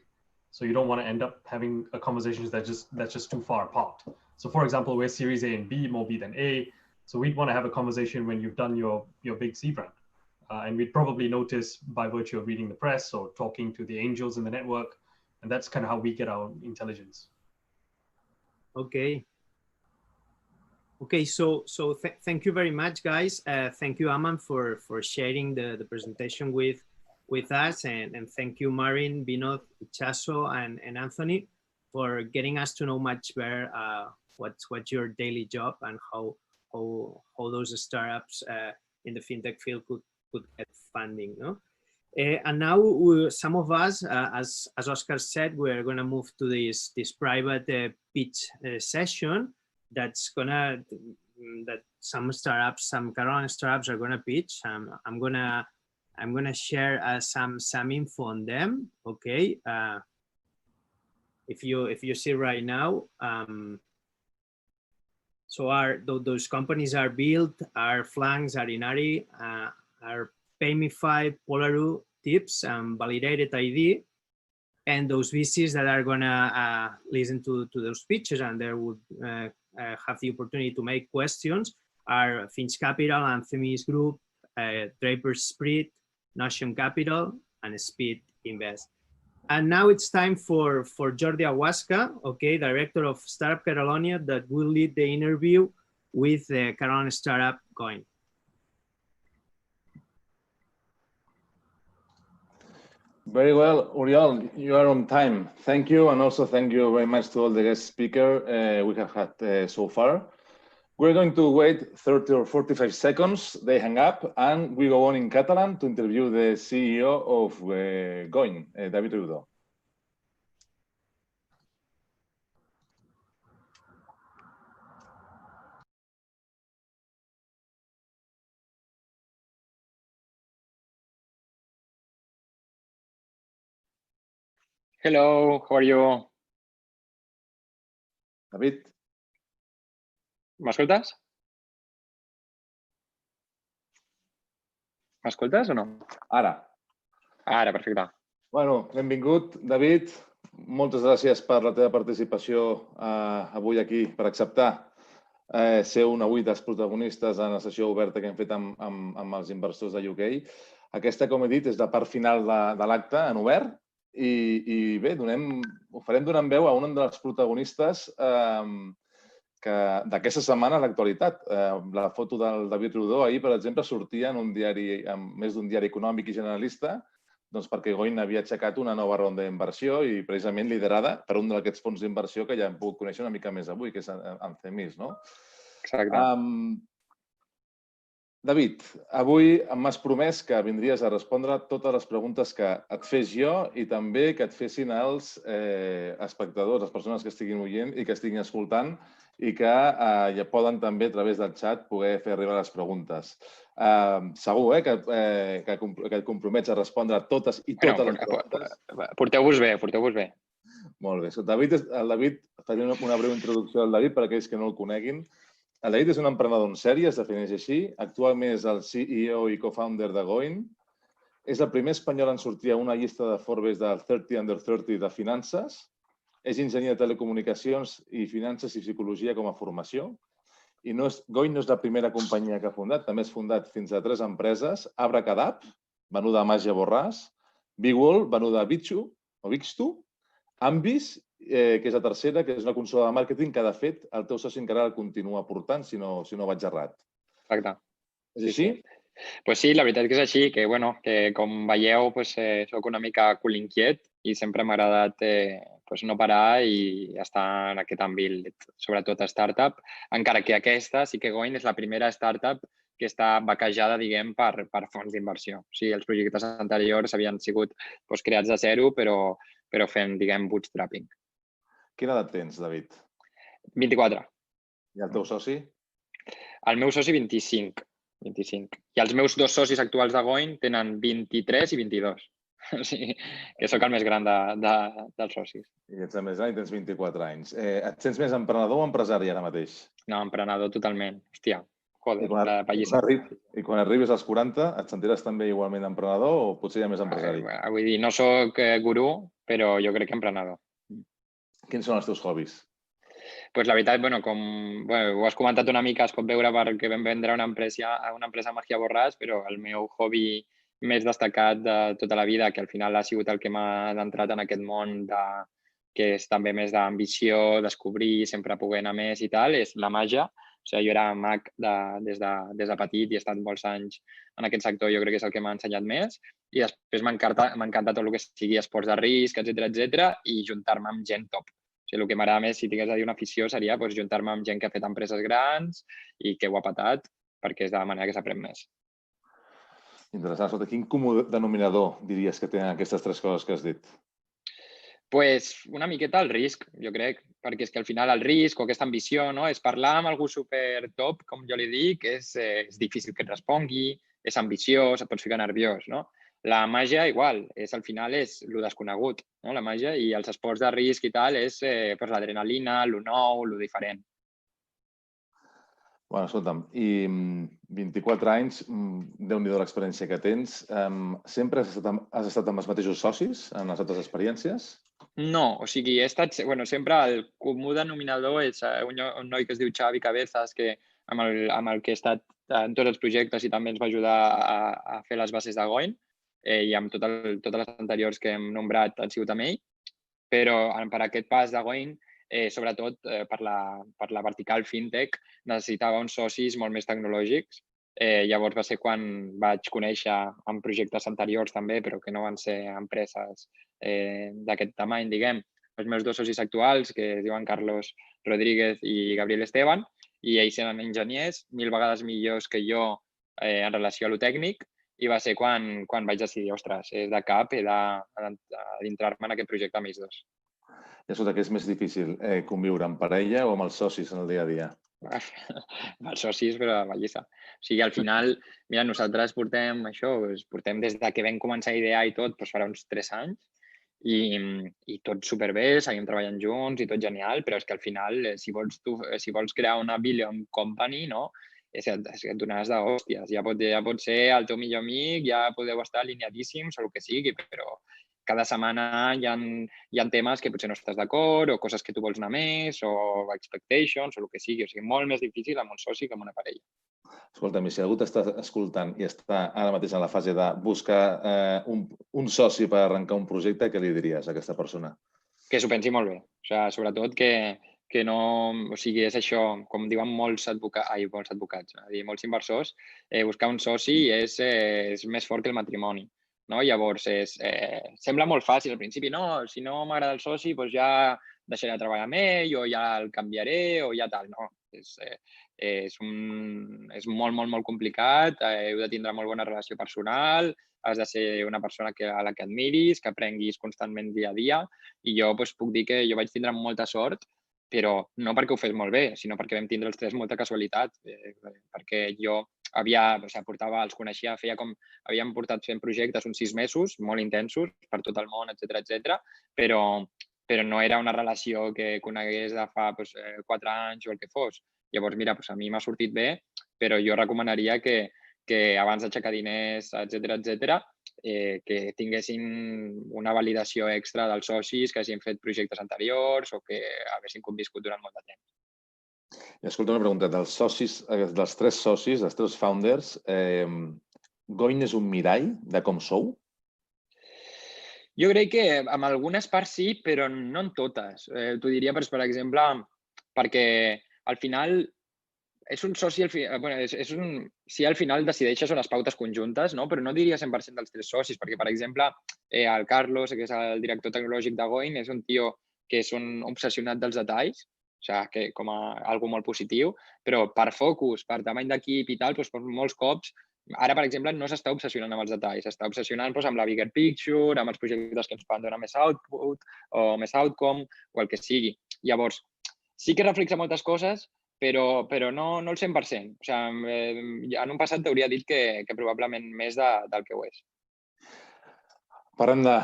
Speaker 5: So you don't want to end up having a conversation that's just too far apart. So for example, we're Series A and B, more B than A. So we'd want to have a conversation when you've done your big seed round. And we'd probably notice by virtue of reading the press or talking to the angels in the network. And that's kind of how we get our intelligence.
Speaker 3: Okay. Okay, so thank you very much, guys. Thank you, Aman, for sharing the presentation with us, and thank you, Marin, Vinod, Chaso, and Anthony, for getting us to know much better what's your daily job and how those startups in the fintech field could get funding. No? And now some of us, as Oscar said, we're going to move to this private pitch session. That some Catalan startups are gonna pitch. I'm gonna share some info on them. Okay. If you see right now, so those companies are Build, are Flanks, are Inari, are Paymeify, Polaru, Tips, and Validated ID. And those VCs that are gonna listen to those pitches and they would have the opportunity to make questions are Finch Capital, Anthemis Group, Draper Esprit, Notion Capital, and Speed Invest. And now it's time for Jordi Aguasca, okay, Director of Startup Catalonia, that will lead the interview with the Catalan startup Going.
Speaker 8: Very well, Uriel, you are on time. Thank you, and also thank you very much to all the guest speakers we have had so far. We're going to wait 30 or 45 seconds, they hang up, and we go on in Catalan to interview the CEO of Going, David Riudó.
Speaker 9: Hello, how are you?
Speaker 8: David.
Speaker 9: ¿M'escoltes? M'escoltes o no?
Speaker 8: Ara.
Speaker 9: Ara, perfecte.
Speaker 8: Bueno, benvingut, David. Moltes gràcies per la teva participació avui aquí, per acceptar ser un avui dels protagonistes en la sessió oberta que hem fet amb els inversors de UK. Aquesta, com he dit, és la part final de l'acte en obert. I bé, ho farem donant veu a un dels protagonistes d'aquesta setmana a l'actualitat. La foto del David Riudó ahir, per exemple, sortia en un diari, més d'un diari econòmic i generalista, doncs perquè Going havia aixecat una nova ronda d'inversió i precisament liderada per un d'aquests fons d'inversió que ja hem pogut conèixer una mica més avui, que és Anthemis, no?
Speaker 9: Exacte.
Speaker 8: David, avui m'has promès que vindries a respondre totes les preguntes que et fes jo i també que et fessin els espectadors, les persones que estiguin oient i que estiguin escoltant i que ja poden també a través del xat poder fer arribar les preguntes. Segur que et compromets a respondre a totes i totes les preguntes.
Speaker 9: Porteu-vos bé, porteu-vos bé.
Speaker 8: Molt bé. El David, faré una breu introducció al David per a aquells que no el coneguin. El David és un emprenedor en sèrie, es defineix així. Actualment és el CEO i co-founder de Going. És el primer espanyol en sortir a una llista de Forbes del 30 Under 30 de finances. És enginyer de telecomunicacions i finances i psicologia com a formació. I Going no és la primera companyia que ha fundat, també has fundat fins a 3 empreses. Abracadab, venuda a Màgia Borràs, Big Wall, venuda a Bitxu, o Bixtu, Ambis, que és la tercera, que és una consola de màrqueting que, de fet, el teu soci encara el continua portant, si no vaig errat.
Speaker 9: Exacte.
Speaker 8: És així?
Speaker 9: Pues sí, la veritat que és així, que com veieu soc una mica cul inquiet i sempre m'ha agradat no parar i estar en aquest àmbit, sobretot a startup, encara que aquesta sí que Goin és la primera startup que està baquejada, diguem, per fons d'inversió. O sigui, els projectes anteriors havien sigut creats de zero, però fent, diguem, bootstrapping.
Speaker 8: Quina edat tens, David?
Speaker 9: 24.
Speaker 8: I el teu soci?
Speaker 9: El meu soci 25. I els meus dos socis actuals de Goin tenen 23 i 22. O sigui, que sóc el més gran dels socis.
Speaker 8: I ets el més gran i tens 24 anys. Et sents més emprenedor o empresari ara mateix?
Speaker 9: No, emprenedor totalment. Hòstia, joder,
Speaker 8: la pallissa. I quan arribis als 40 et sentiràs també igualment emprenedor o potser ja més empresari?
Speaker 9: Vull dir, no sóc gurú, però jo crec que emprenedor.
Speaker 8: Quins són els teus hobbies?
Speaker 9: Pues la veritat, com ho has comentat una mica, es pot veure perquè vam vendre una empresa Magia Borràs, però el meu hobby més destacat de tota la vida, que al final ha sigut el que m'ha entrat en aquest món que és també més d'ambició, descobrir, sempre poder anar més i tal, és la màgia. O sigui, jo era mag des de petit i he estat molts anys en aquest sector, jo crec que és el que m'ha ensenyat més. I després m'encanta tot el que sigui esports de risc, etcètera, i juntar-me amb gent top. O sigui, el que m'agrada més, si tingués a dir una afició, seria juntar-me amb gent que ha fet empreses grans i que ho ha patat, perquè és de la manera que s'aprèn més.
Speaker 8: Interessant. Escolta, quin comú denominador diries que tenen aquestes tres coses que has dit?
Speaker 9: Pues una miqueta el risc, jo crec, perquè és que al final el risc o aquesta ambició és parlar amb algú super top, com jo li dic, és difícil que et respongui, és ambiciós, et pots ficar nerviós, no? La màgia, igual, al final és el desconegut, no? La màgia, i els esports de risc i tal és l'adrenalina, el nou, el diferent.
Speaker 8: Bueno, escolta'm, i 24 anys, Déu-n'hi-do l'experiència que tens. Sempre has estat amb els mateixos socis en les altres experiències?
Speaker 9: No, o sigui, he estat... sempre el comú denominador és un noi que es diu Xavi Cabezas, que amb el que he estat en tots els projectes i també ens va ajudar a fer les bases de Goin, i amb totes les anteriors que hem nombrat han sigut amb ell, però per aquest pas de Goin, sobretot per la vertical fintech, necessitava uns socis molt més tecnològics. Llavors va ser quan vaig conèixer en projectes anteriors també, però que no van ser empreses d'aquest tamany, diguem, els meus dos socis actuals, que es diuen Carlos Rodríguez i Gabriel Esteban, i ells eren enginyers, 1000 vegades millors que jo en relació a lo tècnic, i va ser quan vaig decidir, ostres, és de cap, he d'entrar-me en aquest projecte amb ells dos.
Speaker 8: I escolta, què és més difícil, conviure amb parella o amb els socis en el dia a dia?
Speaker 9: Amb els socis, però a ballissa. O sigui, al final, mira, nosaltres portem des de que vam començar a idear i tot, farà uns 3 anys, i tot superbé, seguim treballant junts i tot genial, però és que al final, si vols crear una billion company, no? És que et donaràs d'hòsties. Ja pot ser el teu millor amic, ja podeu estar alineadíssims o el que sigui, però cada setmana hi ha temes que potser no estàs d'acord o coses que tu vols anar més o expectations o el que sigui. O sigui, molt més difícil amb un soci que amb una parella.
Speaker 8: Escolta'm, si algú t'està escoltant i està ara mateix en la fase de buscar un soci per arrencar un projecte, què li diries a aquesta persona?
Speaker 9: Que s'ho pensi molt bé. O sigui, sobretot que no... O sigui, és això, com diuen molts advocats, molts inversors, buscar un soci és més fort que el matrimoni. No? Llavors, sembla molt fàcil al principi, no? Si no m'agrada el soci, doncs ja deixaré de treballar amb ell o ja el canviaré o ja tal. No, és molt, molt, molt complicat, heu de tindre molt bona relació personal, has de ser una persona a la que admiris, que aprenguis constantment dia a dia, i jo puc dir que jo vaig tindre molta sort, però no perquè ho fes molt bé, sinó perquè vam tindre els tres molta casualitat, perquè jo els coneixia, havíem portat fent projectes uns 6 mesos, molt intensos, per tot el món, etcètera, però no era una relació que conegués de fa 4 anys o el que fos. Llavors, mira, a mi m'ha sortit bé, però jo recomanaria que abans d'aixecar diners, etcètera, que tinguessin una validació extra dels socis, que hagin fet projectes anteriors o que haguessin conviscut durant molt de temps.
Speaker 8: I escolta, una pregunta. Dels 3 socis, dels 3 founders, Goin és un mirall de com sou?
Speaker 9: Jo crec que en algunes parts sí, però no en totes. T'ho diria, per exemple, perquè al final és un soci, si al final decideixes les pautes conjuntes, no? Però no diria 100% dels 3 socis, perquè, per exemple, el Carlos, que és el director tecnològic de Goin, és un tio que és un obsessionat dels detalls, o sigui, que com a algo molt positiu, però per focus, per tamany d'equip i tal, doncs, molts cops, ara, per exemple, no s'està obsessionant amb els detalls, s'està obsessionant amb la bigger picture, amb els projectes que ens poden donar més output o més outcome o el que sigui. Llavors, sí que reflexa moltes coses, però no el 100%. O sigui, en un passat t'hauria dit que probablement més del que ho és.
Speaker 8: Parlem de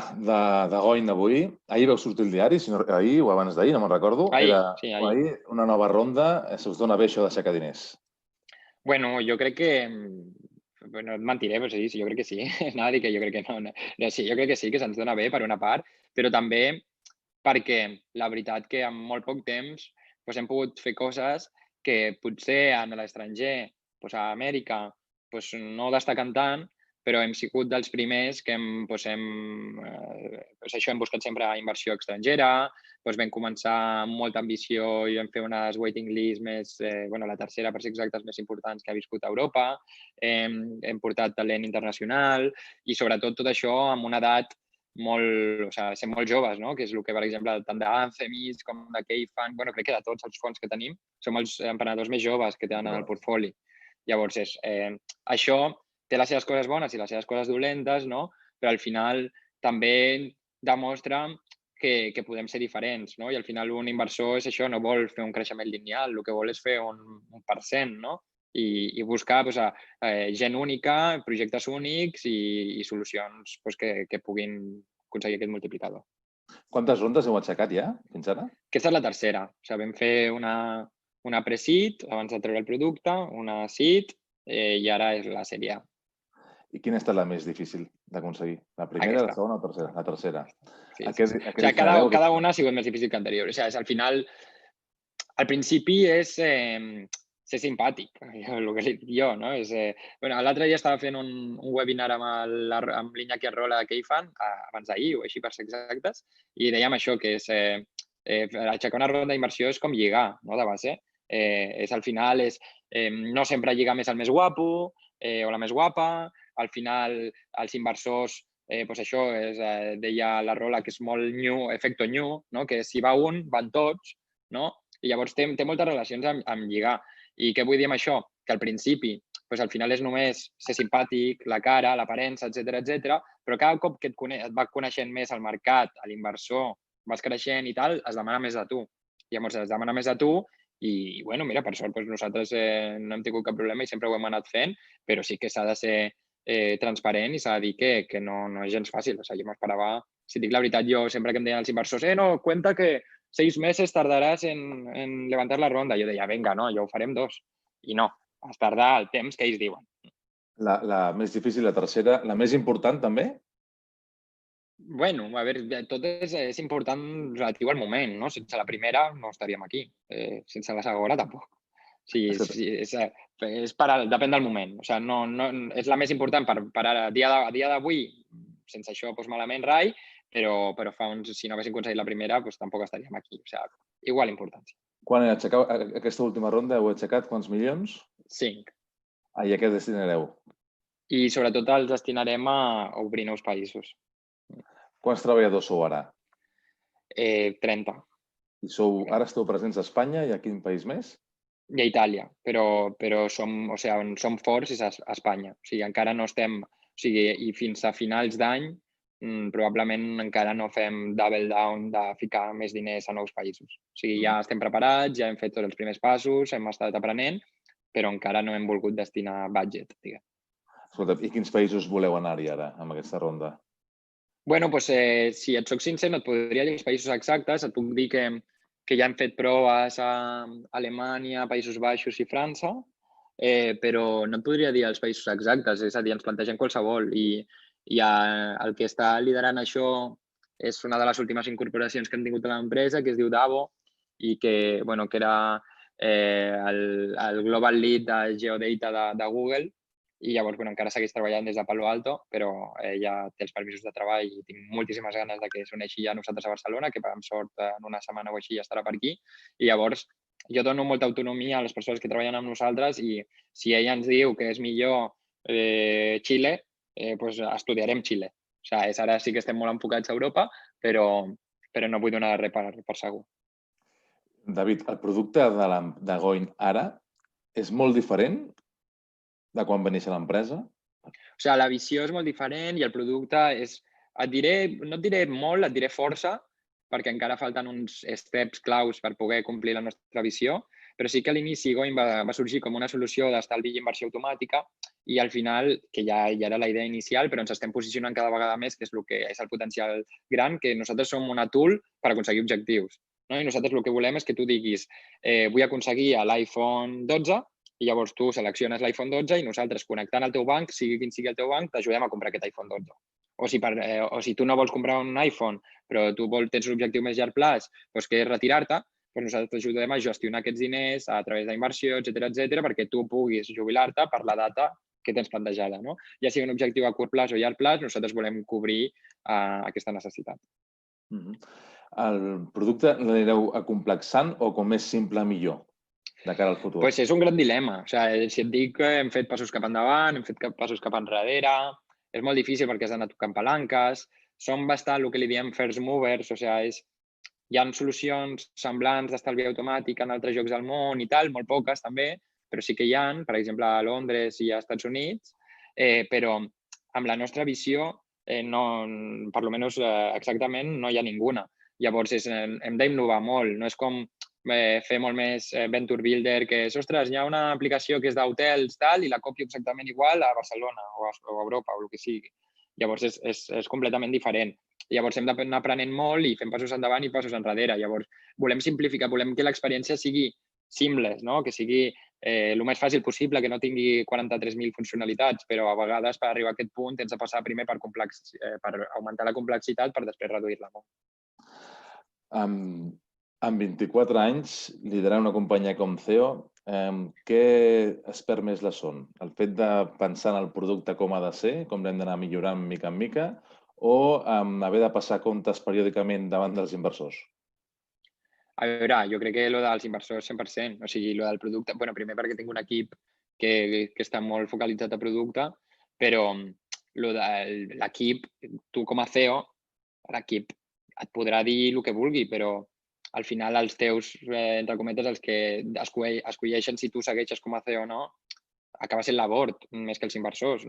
Speaker 8: Goin d'avui. Ahir vau sortir el diari, ahir o abans d'ahir, no me'n recordo.
Speaker 9: Ahir.
Speaker 8: Ahir, una nova ronda. Se us dona bé això d'aixecar diners?
Speaker 9: Bueno, jo crec que... No et mentiré, però sí, jo crec que sí. Anava a dir que jo crec que no. Sí, jo crec que sí, que se'ns dona bé per una part, però també perquè la veritat que en molt poc temps hem pogut fer coses que potser a l'estranger, a Amèrica, no destaquen tant, però hem sigut dels primers que hem buscat sempre inversió estrangera, vam començar amb molta ambició i vam fer unes waiting list més, la tercera, per ser exactes, més importants que ha viscut a Europa. Hem portat talent internacional i sobretot tot això amb una edat ser molt joves, no? Que és el que, per exemple, tant d'Anthemis com de Fund, crec que de tots els fons que tenim, som els emprenedors més joves que tenen el portfoli. Llavors, això té les seves coses bones i les seves coses dolentes, no? Però al final també demostra que podem ser diferents, no? I al final un inversor és això, no vol fer un creixement lineal, el que vol és fer un %, no? I buscar gent única, projectes únics i solucions que puguin aconseguir aquest multiplicador.
Speaker 8: Quantes rondes heu aixecat ja, fins ara?
Speaker 9: Aquesta és la tercera. Vam fer una pre-seed abans de treure el producte, una seed i ara és la sèrie A.
Speaker 8: I quina ha estat la més difícil d'aconseguir? La primera, la segona o la tercera? La tercera.
Speaker 9: Sí. Cada una ha sigut més difícil que l'anterior. Al final, al principi és ser simpàtic, el que li dic jo, no? L'altre dia estava fent un webinar amb l'Iñaki Arrola de Fund, abans d'ahir o així per ser exactes, i dèiem això, que és aixecar una ronda d'inversió és com lligar, no? De base. Al final no sempre lligar més el més guapo o la més guapa. Al final, els inversors, això deia l'Arrola, que és molt new, efecte new, que si va un, van tots, no? I llavors té moltes relacions amb lligar. I què vull dir amb això? Que al principi, al final és només ser simpàtic, la cara, l'aparença, etc. Però cada cop que et va coneixent més el mercat, l'inversor, vas creixent i tal, es demana més de tu. Llavors es demana més de tu i, mira, per sort nosaltres no hem tingut cap problema i sempre ho hem anat fent, però sí que s'ha de ser transparent i s'ha de dir que no és gens fàcil. Jo m'esperava, si dic la veritat, jo sempre que em deien els inversors, no, cuenta que 6 meses tardaràs en levantar la ronda. Jo deia, vinga, no, jo ho farem 2. I no, es tarda el temps que ells diuen.
Speaker 8: La més difícil, la tercera, la més important també?
Speaker 9: A veure, tot és important relatiu al moment, no? Sense la primera no estaríem aquí. Sense la segona tampoc. Depèn del moment. És la més important per ara, a dia d'avui, sense això malament rai, però si no haguéssim aconseguit la primera, tampoc estaríem aquí. Igual importància.
Speaker 8: Quan aixecau aquesta última ronda heu aixecat quants milions?
Speaker 9: 5.
Speaker 8: I a què destinareu?
Speaker 9: I sobretot els destinarem a obrir nous països.
Speaker 8: Quants treballadors sou ara?
Speaker 9: 30.
Speaker 8: I ara esteu presents a Espanya i a quin país més?
Speaker 9: I a Itàlia, però som forts a Espanya. Encara no estem... I fins a finals d'any probablement encara no fem double down de ficar més diners a nous països. Ja estem preparats, ja hem fet tots els primers passos, hem estat aprenent, però encara no hem volgut destinar budget, diguem.
Speaker 8: Escolta, i quins països voleu anar-hi ara, amb aquesta ronda?
Speaker 9: Si et soc sincer, no et podria dir els països exactes. Et puc dir que ja hem fet proves a Alemanya, Països Baixos i França, però no et podria dir els països exactes. És a dir, ens plantegem qualsevol. I el que està liderant això és una de les últimes incorporacions que hem tingut a l'empresa, que es diu Davo, i que era el Global Lead de Geodata de Google, i llavors encara segueix treballant des de Palo Alto, però ja té els permisos de treball i tinc moltíssimes ganes de que s'uneixi ja nosaltres a Barcelona, que amb sort en una setmana o així ja estarà per aquí. I llavors jo dono molta autonomia a les persones que treballen amb nosaltres i si ella ens diu que és millor Xile, doncs estudiarem Xile. O sigui, ara sí que estem molt enfocats a Europa, però no vull donar res per segur.
Speaker 8: David, el producte de Goin ara és molt diferent de quan va néixer l'empresa?
Speaker 9: O sigui, la visió és molt diferent i el producte és, no et diré molt, et diré força, perquè encara falten uns steps claus per poder complir la nostra visió, però sí que a l'inici Goin va sorgir com una solució d'estalvi i inversió automàtica i al final, que ja era la idea inicial, però ens estem posicionant cada vegada més, que és el que és el potencial gran, que nosaltres som una tool per aconseguir objectius. I nosaltres el que volem és que tu diguis vull aconseguir l'iPhone 12 i llavors tu selecciones l'iPhone 12 i nosaltres connectant al teu banc, sigui quin sigui el teu banc, t'ajudem a comprar aquest iPhone 12. O si tu no vols comprar un iPhone, però tu tens un objectiu més llarg plaç, que és retirar-te, nosaltres t'ajudem a gestionar aquests diners a través d'inversió, etcètera, perquè tu puguis jubilar-te per la data que tens plantejada. Ja sigui un objectiu a curt plaç o llarg plaç, nosaltres volem cobrir aquesta necessitat.
Speaker 8: El producte l'anireu acomplexant o com més simple millor de cara al futur?
Speaker 9: És un gran dilema. Si et dic que hem fet passos cap endavant, hem fet passos cap enrere, és molt difícil perquè has d'anar tocant palanques, som bastant el que li diem first movers, hi ha solucions semblants d'estalvi automàtic en altres llocs del món i tal, molt poques també, però sí que hi ha, per exemple, a Londres i als Estats Units, però amb la nostra visió, per almenys exactament, no hi ha ninguna. Llavors, hem d'innovar molt, no és com fer molt més venture builder, que és, ostres, hi ha una aplicació que és d'hotels tal i la copio exactament igual a Barcelona o a Europa o el que sigui. Llavors, és completament diferent. Llavors, hem d'anar aprenent molt i fent passos endavant i passos enrere. Llavors, volem simplificar, volem que l'experiència sigui seamless, que sigui el més fàcil possible, que no tingui 43.000 funcionalitats, però a vegades per arribar a aquest punt tens de passar primer per augmentar la complexitat per després reduir-la molt.
Speaker 8: Amb 24 anys, liderar una companyia com CEO, què es perd més la son? El fet de pensar en el producte com ha de ser, com l'hem d'anar millorant mica en mica, o haver de passar comptes periòdicament davant dels inversors?
Speaker 9: A veure, jo crec que lo dels inversors 100%, o sigui, lo del producte, primer perquè tinc un equip que està molt focalitzat a producte, però lo de l'equip, tu com a CEO, l'equip et podrà dir el que vulgui, però al final els teus, entre cometes, els que escolleixen si tu segueixes com a CEO o no, acaba sent la board més que els inversors,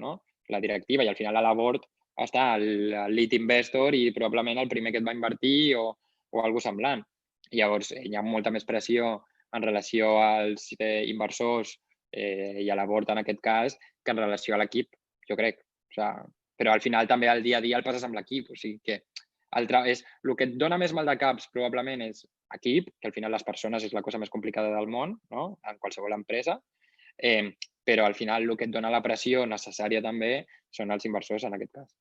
Speaker 9: la directiva, i al final a la board està el lead investor i probablement el primer que et va invertir o alguna semblant. Llavors, hi ha molta més pressió en relació als inversors i a la board en aquest cas que en relació a l'equip, jo crec. Però al final també el dia a dia el passes amb l'equip, o sigui que el que et dona més mal de caps probablement és equip, que al final les persones és la cosa més complicada del món, en qualsevol empresa, però al final el que et dona la pressió necessària també són els inversors en aquest cas.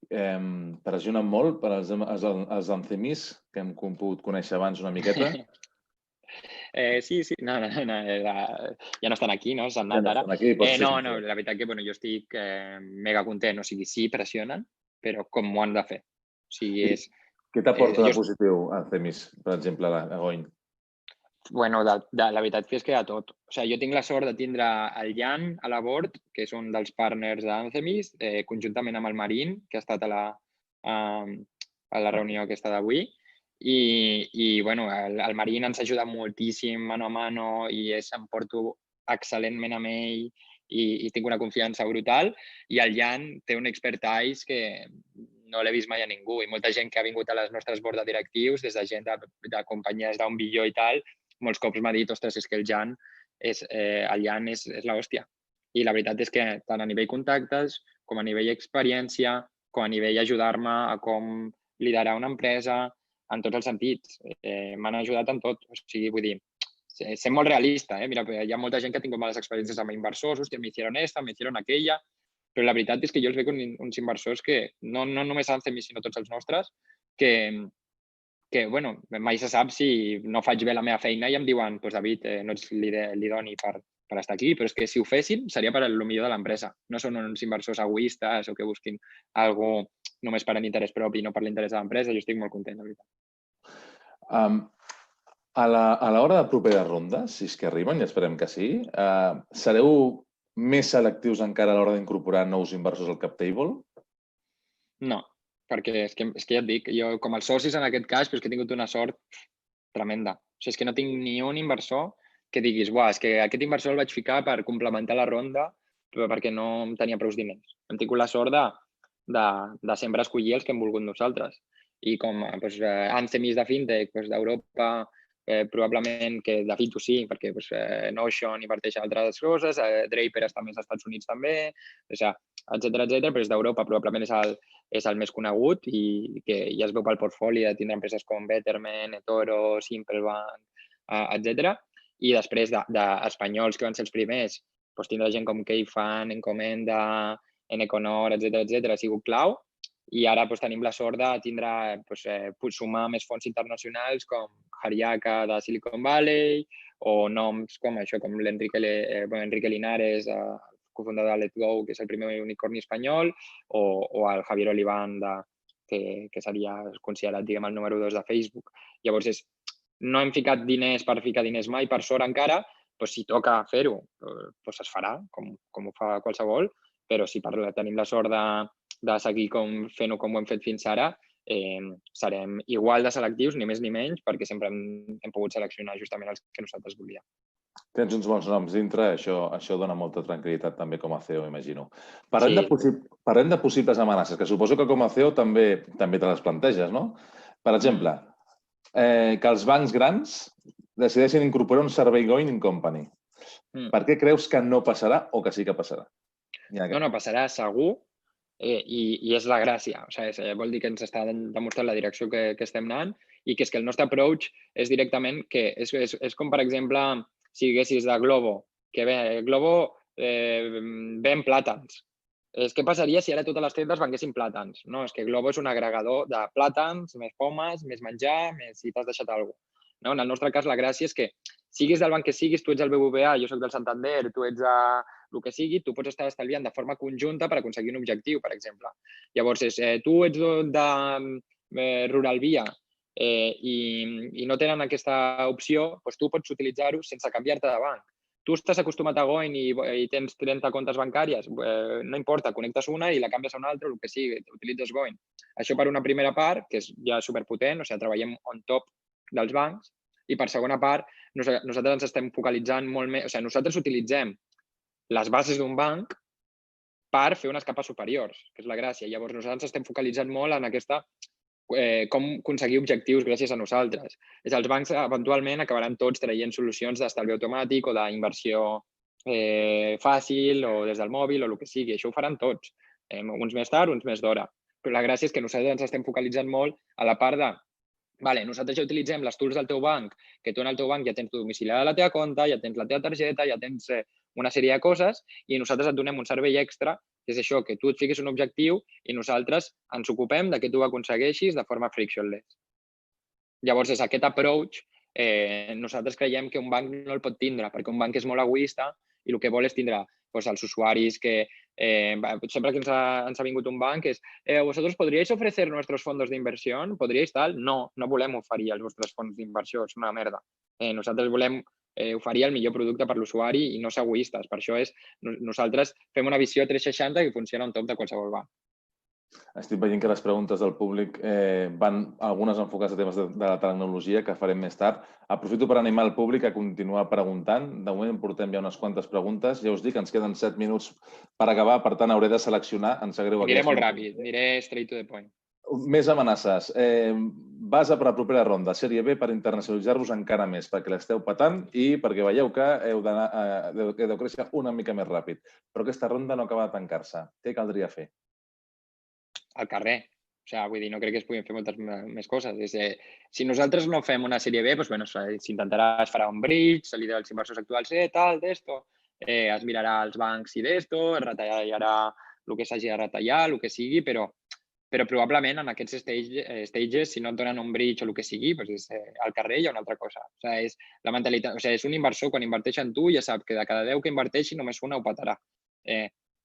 Speaker 8: Pressionen molt per als Anthemis, que hem pogut conèixer abans una miqueta?
Speaker 9: Sí, no, ja no estan aquí, s'han anat ara. No, la veritat que jo estic mega content, o sigui, sí pressionen, però com ho han de fer.
Speaker 8: Què t'aporta de positiu Anthemis, per exemple, a Goin?
Speaker 9: La veritat que és que hi ha tot. Jo tinc la sort de tindre el Jan a la board, que és un dels partners d'Anthemis, conjuntament amb el Marín, que ha estat a la reunió aquesta d'avui. I el Marín ens ajuda moltíssim mano a mano i em porto excel·lentment amb ell i tinc una confiança brutal. I el Jan té un expertise que no l'he vist mai a ningú. I molta gent que ha vingut a les nostres boards de directius, des de gent de companyies d'un bilió i tal, molts cops m'ha dit, ostres, és que el Jan és l'hòstia. I la veritat és que tant a nivell contactes, com a nivell experiència, com a nivell ajudar-me a com liderar una empresa, en tots els sentits. M'han ajudat en tot. O sigui, vull dir, ser molt realista. Mira, hi ha molta gent que ha tingut males experiències amb inversors, hòstia, me hicieron esta, me hicieron aquella, però la veritat és que jo els veig uns inversors que, no només Anthemis, sinó tots els nostres, que mai se sap si no faig bé la meva feina i em diuen, doncs David, no ets l'idoni per per estar aquí, però és que si ho fessin seria per al millor de l'empresa. No són uns inversors egoistes o que busquin alguna cosa només per l'interès propi i no per l'interès de l'empresa. Jo estic molt content, de veritat.
Speaker 8: A l'hora de properes rondes, si és que arriben, i esperem que sí, sereu més selectius encara a l'hora d'incorporar nous inversors al cap table?
Speaker 9: No, perquè és que ja et dic, jo com els socis en aquest cas, però és que he tingut una sort tremenda. O sigui, és que no tinc ni un inversor que diguis, és que aquest inversor el vaig ficar per complementar la ronda perquè no tenia prou diners. Hem tingut la sort de sempre escollir els que hem volgut nosaltres. I com Anthemis de fintech d'Europa, probablement que de B2C, perquè Notion inverteix en altres coses, Draper està més als Estats Units també, etcètera, però és d'Europa, probablement és el més conegut i que ja es veu pel portfoli de tindre empreses com Betterment, eToro, Simplebank, etcètera. I després d'espanyols que van ser els primers, tindrà gent com Keyfan, Encomenda, Eneconor, etcètera, ha sigut clau. I ara tenim la sort de tindre, sumar més fons internacionals com Hariaka de Silicon Valley o noms com això, com l'Enrique Linares, cofundador de Let's Go, que és el primer unicorni espanyol, o el Javier Olivan, que seria considerat, diguem, el número 2 de Facebook. Llavors, no hem ficat diners per ficar diners mai, per sort encara, si toca fer-ho, es farà, com ho fa qualsevol, però si tenim la sort de seguir fent-ho com ho hem fet fins ara, serem igual de selectius, ni més ni menys, perquè sempre hem pogut seleccionar justament els que nosaltres volíem.
Speaker 8: Tens uns bons noms dintre, això dona molta tranquil·litat també com a CEO, imagino. Parlem de possibles amenaces, que suposo que com a CEO també te les planteges, no? Per exemple, que els bancs grans decideixin incorporar un servei going in company. Per què creus que no passarà o que sí que passarà?
Speaker 9: No, passarà segur. I és la gràcia, vol dir que ens està demostrant la direcció que estem anant i que és que el nostre approach és directament que és com, per exemple, si diguessis de Glovo, que Glovo ven plàtans. Què passaria si ara totes les tendes venguessin plàtans? No, és que Glovo és un agregador de plàtans, més pomes, més menjar, més si t'has deixat alguna cosa. En el nostre cas, la gràcia és que siguis del banc que siguis, tu ets el BBVA, jo soc del Santander, tu ets el que sigui, tu pots estar estalviant de forma conjunta per aconseguir un objectiu, per exemple. Llavors, tu ets de Ruralvia i no tenen aquesta opció, doncs tu pots utilitzar-ho sense canviar-te de banc. Tu estàs acostumat a Goin i tens 30 comptes bancàries, no importa, connectes una i la canvies a una altra, el que sigui, utilitzes Goin. Això per una primera part, que és ja superpotent, treballem on top dels bancs, i per segona part, nosaltres ens estem focalitzant molt més, nosaltres utilitzem les bases d'un banc per fer unes capes superiors, que és la gràcia. Llavors, nosaltres estem focalitzant molt en aquesta com aconseguir objectius gràcies a nosaltres. Els bancs eventualment acabaran tots traient solucions d'estalvi automàtic o d'inversió fàcil o des del mòbil o el que sigui. Això ho faran tots, uns més tard, uns més d'hora. Però la gràcia és que nosaltres ens estem focalitzant molt a la part de nosaltres ja utilitzem les tools del teu banc, que tu en el teu banc ja tens domiciliada la teva compta, ja tens la teva targeta, ja tens una sèrie de coses i nosaltres et donem un servei extra, que és això, que tu et fiquis un objectiu i nosaltres ens ocupem de que tu ho aconsegueixis de forma frictionless. Llavors, és aquest approach, nosaltres creiem que un banc no el pot tindre, perquè un banc és molt egoista i el que vol és tindre els usuaris que siempre que ens ha vingut un banc és ¿vosotros podríais ofrecer nuestros fondos de inversión? ¿Podríais tal? No, no volem oferir els vostres fons d'inversió, és una merda. Nosaltres volem oferir el millor producte per l'usuari i no ser egoistes. Per això nosaltres fem una visió 360 que funciona on top de qualsevol banc.
Speaker 8: Estic veient que les preguntes del públic van algunes enfocades a temes de la tecnologia que farem més tard. Aprofito per animar el públic a continuar preguntant. De moment portem ja unes quantes preguntes. Ja us dic, ens queden 7 minuts per acabar, per tant hauré de seleccionar. Em sap greu.
Speaker 9: Aniré molt ràpid, aniré straight to the point.
Speaker 8: Més amenaces. Base per la propera ronda, sèrie B, per internacionalitzar-vos encara més, perquè l'esteu patant i perquè veieu que heu de créixer una mica més ràpid. Però aquesta ronda no acaba de tancar-se. Què caldria fer?
Speaker 9: Al carrer. Vull dir, no crec que es puguin fer moltes més coses. Si nosaltres no fem una sèrie B, s'intentarà, es farà un bridge, se li dirà als inversors actuals, tal, d'esto, es mirarà als bancs i d'esto, es retallarà el que s'hagi de retallar, el que sigui, però però probablement en aquests stages, si no et donen un bridge o el que sigui, doncs al carrer hi ha una altra cosa. O sigui, és la mentalitat, o sigui, és un inversor, quan inverteix en tu ja sap que de cada 10 que inverteixi només una ho patarà.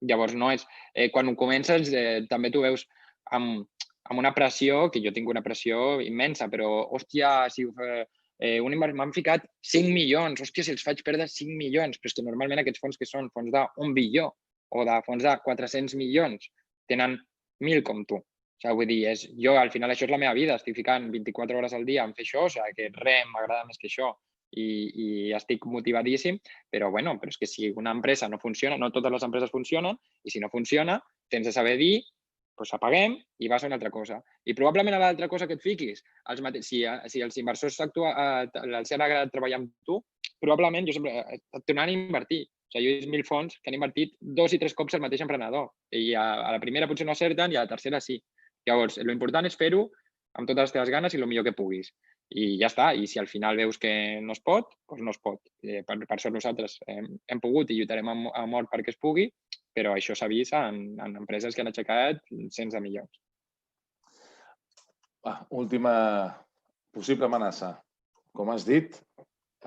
Speaker 9: Llavors, no és... Quan ho comences, també t'ho veus amb una pressió, que jo tinc una pressió immensa, però, hòstia, si m'han ficat 5 milions, hòstia, si els faig perdre 5 milions, però és que normalment aquests fons que són fons d'1 bilió o de fons de 400 milions tenen 1.000 com tu. O sigui, vull dir, jo al final això és la meva vida, estic ficant 24 hores al dia en fer això, o sigui, que res m'agrada més que això i estic motivadíssim, però bueno, però és que si una empresa no funciona, no totes les empreses funcionen, i si no funciona, tens de saber dir, doncs apaguem i vas a una altra cosa. I probablement a l'altra cosa que et fiquis, si els inversors els ha agradat treballar amb tu, probablement jo sempre et tornaran a invertir. O sigui, jo he vist 1.000 fons que han invertit 2 i 3 cops el mateix emprenedor. I a la primera potser no acerten i a la tercera sí. Llavors, l'important és fer-ho amb totes les teves ganes i el millor que puguis. I ja està. I si al final veus que no es pot, doncs no es pot. Per això nosaltres hem pogut i lluitarem a mort perquè es pugui, però això s'ha vist en empreses que han aixecat cents de milions.
Speaker 8: Última possible amenaça. Com has dit,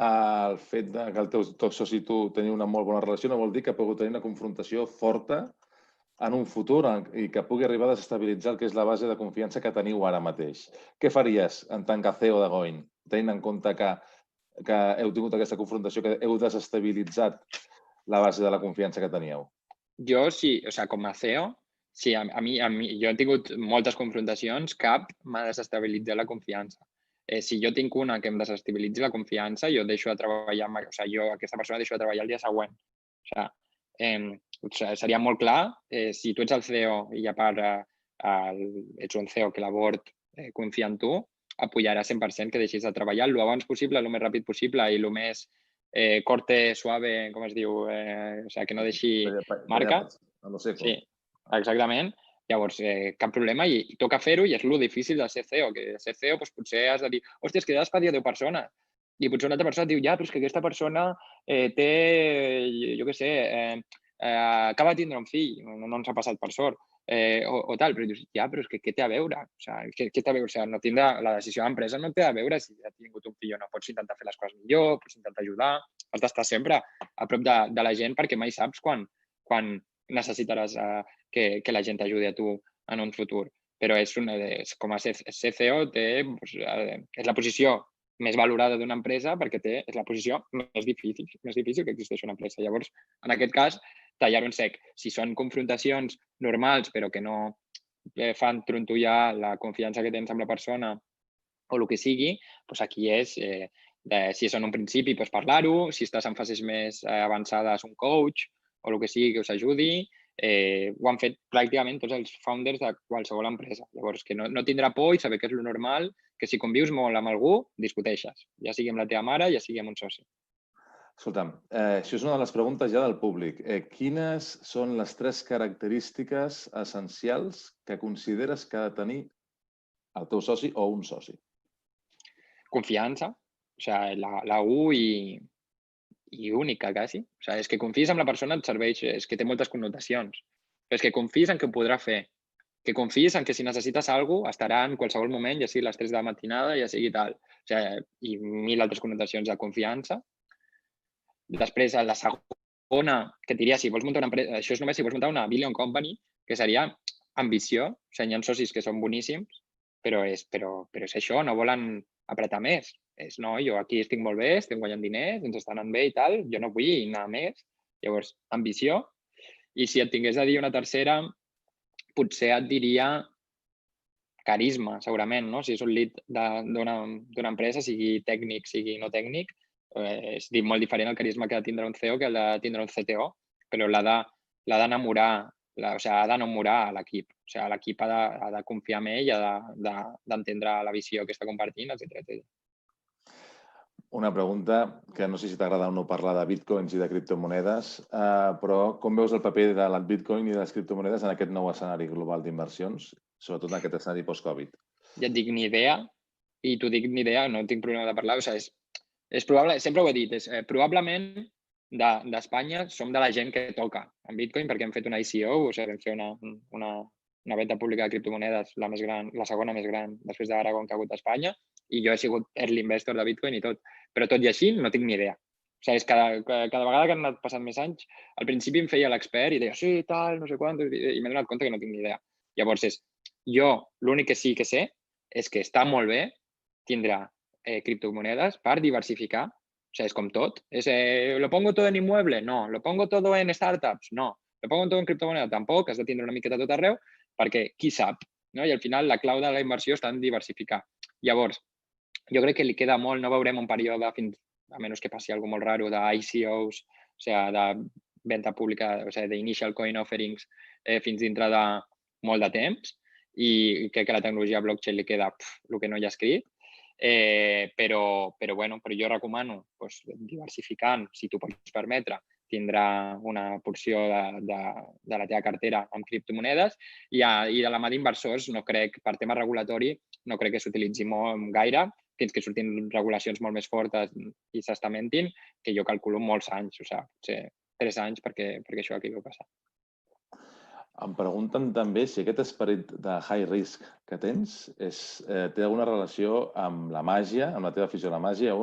Speaker 8: el fet que el teu soci i tu teniu una molt bona relació no vol dir que pugui tenir una confrontació forta en un futur i que pugui arribar a desestabilitzar el que és la base de confiança que teniu ara mateix. Què faries en tant que CEO de Going, tenint en compte que heu tingut aquesta confrontació, que heu desestabilitzat la base de la confiança que teníeu?
Speaker 9: Jo, sí, o sigui, com a CEO, sí, a mi, jo he tingut moltes confrontacions, cap m'ha desestabilitzat la confiança. Si jo tinc una que em desestabilitzi la confiança, jo deixo de treballar, o sigui, jo aquesta persona deixo de treballar el dia següent. O sigui, seria molt clar, si tu ets el CEO i a part ets un CEO que la board confia en tu, apoyarà 100% que deixis de treballar el abans possible, el més ràpid possible i el més corte, suave, com es diu, o sigui, que no deixi marca. Sí, exactament. Llavors, cap problema i toca fer-ho i és lo difícil de ser CEO, que de ser CEO potser has de dir, hòstia, és que has despedir 10 persones i potser una altra persona et diu, ja, però és que aquesta persona té, jo què sé, acaba de tindre un fill, no ens ha passat per sort, o tal, però dius, ja, però és que què té a veure? O sigui, què té a veure? O sigui, no tindrà, la decisió de l'empresa no té a veure si ha tingut un fill o no. Pots intentar fer les coses millor, pots intentar ajudar, has d'estar sempre a prop de la gent perquè mai saps quan necessitaràs que la gent t'ajudi a tu en un futur. Però com a ser CEO és la posició més valorada d'una empresa perquè és la posició més difícil que existeix una empresa. Llavors, en aquest cas, tallar-ho en sec. Si són confrontacions normals però que no fan trontollar la confiança que tens amb la persona o el que sigui, doncs aquí és, si és en un principi, parlar-ho, si estàs en fases més avançades, un coach o el que sigui que us ajudi. Ho han fet pràcticament tots els founders de qualsevol empresa. Llavors, que no tindrà por i saber que és lo normal, que si convius molt amb algú, discuteixes. Ja sigui amb la teva mare, ja sigui amb un soci.
Speaker 8: Escolta'm, això és una de les preguntes ja del públic. Quines són les 3 característiques essencials que consideres que ha de tenir el teu soci o un soci?
Speaker 9: Confiança, o sigui, la U i única, quasi. O sigui, és que confies en la persona et serveix, és que té moltes connotacions. Però és que confies en que ho podrà fer. Que confies en que si necessites alguna cosa estarà en qualsevol moment, ja sigui a les 3 de la matinada, ja sigui tal. O sigui, i 1.000 altres connotacions de confiança. Després, la segona, que et diria, si vols muntar una empresa, això és només si vols muntar una billion company, que seria ambició. O sigui, hi ha socis que són boníssims, però és això, no volen apretar més. No, jo aquí estic molt bé, estic guanyant diners, ens està anant bé i tal, jo no vull anar més. Llavors, ambició. I si et tingués de dir una tercera, potser et diria carisma, segurament, no? Si és un lead d'una empresa, sigui tècnic, sigui no tècnic, és molt diferent el carisma que ha de tindre un CEO que el de tindre un CTO, però l'ha d'enamorar, o sigui, ha d'enamorar a l'equip. O sigui, l'equip ha de confiar en ell, ha d'entendre la visió que està compartint, etc.
Speaker 8: Una pregunta que no sé si t'agrada o no parlar de bitcoins i de criptomonedes, però com veus el paper del bitcoin i de les criptomonedes en aquest nou escenari global d'inversions, sobretot en aquest escenari post-Covid?
Speaker 9: Ja et dic ni idea, i t'ho dic ni idea, no tinc problema de parlar. O sigui, és probable, sempre ho he dit, probablement d'Espanya som de la gent que toca en bitcoin perquè hem fet una ICO, o sigui, vam fer una una venda pública de criptomonedes, la més gran, la segona més gran després d'Aragon que ha hagut a Espanya, i jo he sigut early investor de Bitcoin i tot. Però tot i així no tinc ni idea. O sigui, és cada vegada que han anat passant més anys, al principi em feia l'expert i deia, sí, tal, no sé quant, i m'he donat compte que no tinc ni idea. Llavors, jo l'únic que sí que sé és que està molt bé tindrà criptomonedes per diversificar. O sigui, és com tot. ¿Lo pongo todo en inmueble? No. ¿Lo pongo todo en startups? No. ¿Lo pongo todo en criptomoneda? Tampoc. Has de tindre una miqueta tot arreu perquè qui sap, no? I al final la clau de la inversió està en diversificar. Llavors, jo crec que li queda molt, no veurem un període fins, a menys que passi alguna cosa molt raro, d'ICOs, o sigui, de venda pública, o sigui, d'initial coin offerings, fins dintre de molt de temps, i crec que la tecnologia blockchain li queda el que no hi ha escrit, però jo recomano diversificant, si t'ho pots permetre, tindrà una porció de la teva cartera amb criptomonedes i de la mà d'inversors, no crec, per tema regulatori, no crec que s'utilitzi molt gaire, fins que surtin regulacions molt més fortes i s'estamentin, que jo calculo molts anys, o sigui, potser 3 anys perquè això aquí va passar.
Speaker 8: Em pregunten també si aquest esperit de high risk que tens té alguna relació amb la màgia, amb la teva afició a la màgia,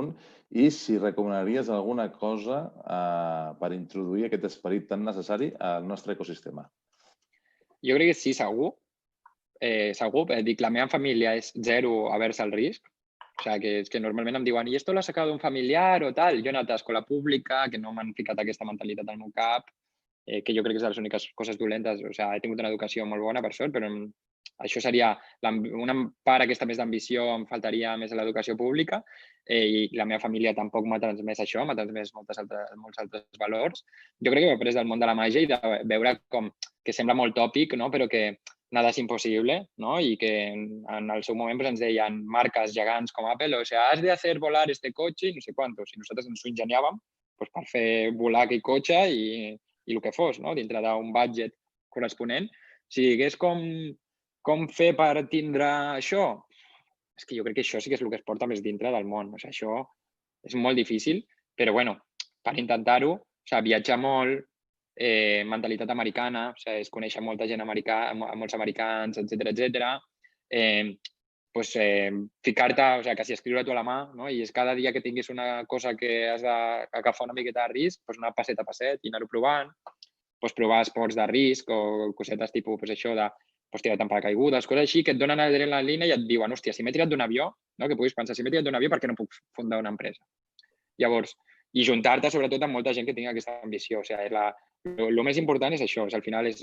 Speaker 8: i si recomanaries alguna cosa per introduir aquest esperit tan necessari al nostre ecosistema.
Speaker 9: Jo crec que sí, segur. Segur, dic, la meva família és zero aversa al risc. O sigui, és que normalment em diuen, i esto l'ha sacat d'un familiar o tal? Jo he anat a escola pública, que no m'han ficat aquesta mentalitat al meu cap, que jo crec que és de les úniques coses dolentes. O sigui, he tingut una educació molt bona, per sort, però això seria una part aquesta més d'ambició, em faltaria més a l'educació pública, i la meva família tampoc m'ha transmès això, m'ha transmès molts altres valors. Jo crec que m'he après del món de la màgia i de veure com que sembla molt tòpic, no? Però que nada es imposible, ¿no? Y que en el seu moment ens deien marques gegants com Apple, o sea, has de hacer volar este coche i no sé quantos. I nosaltres ens ho ingeniàvem per fer volar aquell cotxe i el que fos, no? Dintre d'un budget corresponent. Si digués com fer per tindre això, és que jo crec que això sí que és el que es porta més dintre del món. O sigui, això és molt difícil, però bueno, per intentar-ho, o sigui, viatjar molt, mentalitat americana, o sigui, es conèixer molta gent molts americans, etcètera, ficar-te, o sigui, quasi escriure-t'ho a la mà, no? I és cada dia que tinguis una cosa que has d'agafar una miqueta de risc, anar passet a passet i anar-ho provant, provar esports de risc o cosetes tipus això de tirar-te en paracaigudes, coses així que et donen adrenalina i et diuen, hòstia, si m'he tirat d'un avió, no? Que puguis pensar, si m'he tirat d'un avió, per què no puc fundar una empresa? Llavors, i juntar-te sobretot amb molta gent que tingui aquesta ambició. O sigui, el més important és això, al final és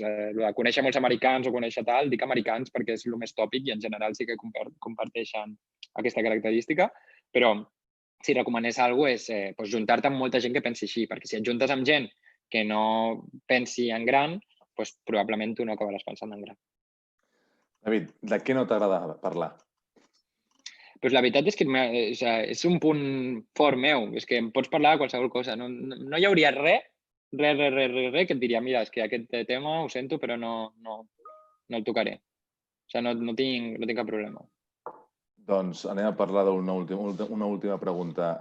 Speaker 9: conèixer molts americans o conèixer tal, dic americans perquè és el més tòpic i en general sí que comparteixen aquesta característica, però si recomanés alguna cosa és juntar-te amb molta gent que pensi així, perquè si et juntes amb gent que no pensi en gran, probablement tu no acabaràs pensant en gran.
Speaker 8: David, de què no t'agrada parlar?
Speaker 9: Pues la veritat és que és un punt fort meu, és que em pots parlar de qualsevol cosa. No hi hauria res que et diria, mira, és que aquest tema ho sento, però no el tocaré. O sigui, no tinc cap problema.
Speaker 8: Doncs anem a parlar d'una última pregunta.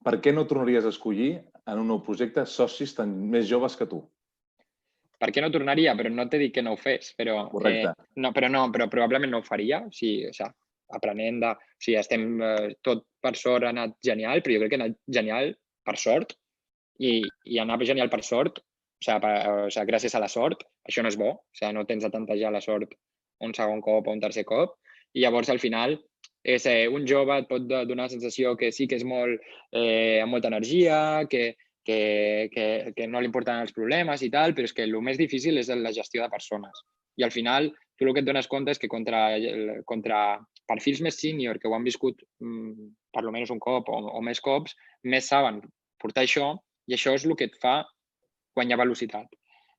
Speaker 8: Per què no tornaries a escollir en un nou projecte socis tan més joves que tu?
Speaker 9: Per què no tornaria? Però no t'he dit que no ho fes.
Speaker 8: Correcte.
Speaker 9: Però probablement no ho faria. O sigui, aprenent de... O sigui, estem... Tot per sort ha anat genial, però jo crec que ha anat genial per sort. I anar genial per sort, o sigui, gràcies a la sort, això no és bo. O sigui, no tens de tantejar la sort un segon cop o un tercer cop. I llavors, al final, un jove et pot donar la sensació que sí que és amb molta energia, que no li importen els problemes i tal, però és que el més difícil és la gestió de persones. I al final, tu el que et dones compte és que contra perfils més sènior que ho han viscut per almenys un cop o més cops, més saben portar això i això és el que et fa guanyar velocitat.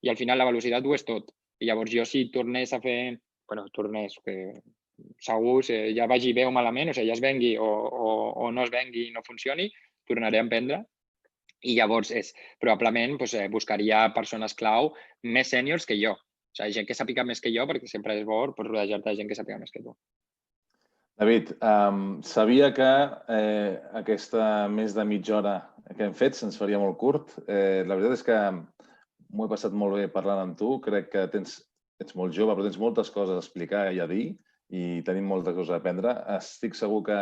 Speaker 9: I al final la velocitat ho és tot. I llavors jo si tornés a fer... que segur ja vagi bé o malament, o sigui, ja es vengui o no es vengui i no funcioni, tornaré a emprendre. I llavors probablement buscaria persones clau més sèniors que jo. O sigui, gent que sàpiga més que jo, perquè sempre és bo rodejar-te de gent que sàpiga més que tu.
Speaker 8: David, sabia que aquesta més de mitja hora que hem fet se'ns faria molt curt. La veritat és que m'ho he passat molt bé parlant amb tu. Crec que tens ets molt jove, però tens moltes coses a explicar i a dir i tenim moltes coses a aprendre. Estic segur que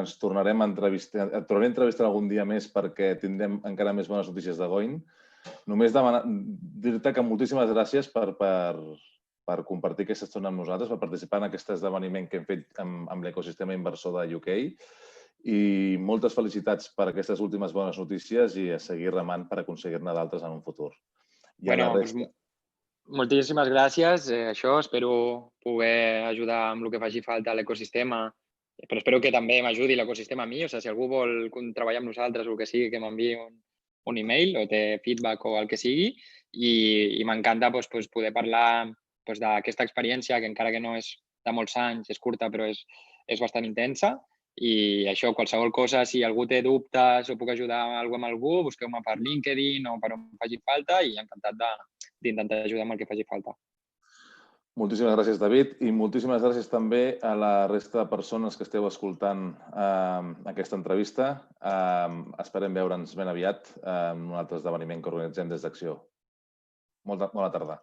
Speaker 8: ens tornarem a entrevistar, et tornaré a entrevistar algun dia més perquè tindrem encara més bones notícies de Goin. Només dir-te que moltíssimes gràcies per compartir aquesta estona amb nosaltres, per participar en aquest esdeveniment que hem fet amb l'ecosistema inversor de UK i moltes felicitats per aquestes últimes bones notícies i a seguir remant per aconseguir-ne d'altres en un futur.
Speaker 9: Moltíssimes gràcies. Això, espero poder ajudar amb el que faci falta a l'ecosistema, però espero que també m'ajudi l'ecosistema a mi. O sigui, si algú vol treballar amb nosaltres o el que sigui, que m'enviï un email o té feedback o el que sigui. I m'encanta poder parlar d'aquesta experiència, que encara que no és de molts anys, és curta, però és bastant intensa. I això, qualsevol cosa, si algú té dubtes o puc ajudar amb algú, busqueu-me per LinkedIn o per on faci falta i encantat d'intentar ajudar amb el que faci falta.
Speaker 8: Moltíssimes gràcies, David, i moltíssimes gràcies també a la resta de persones que esteu escoltant aquesta entrevista. Esperem veure'ns ben aviat en un altre esdeveniment que organitzem des d'Acció. Bona tarda.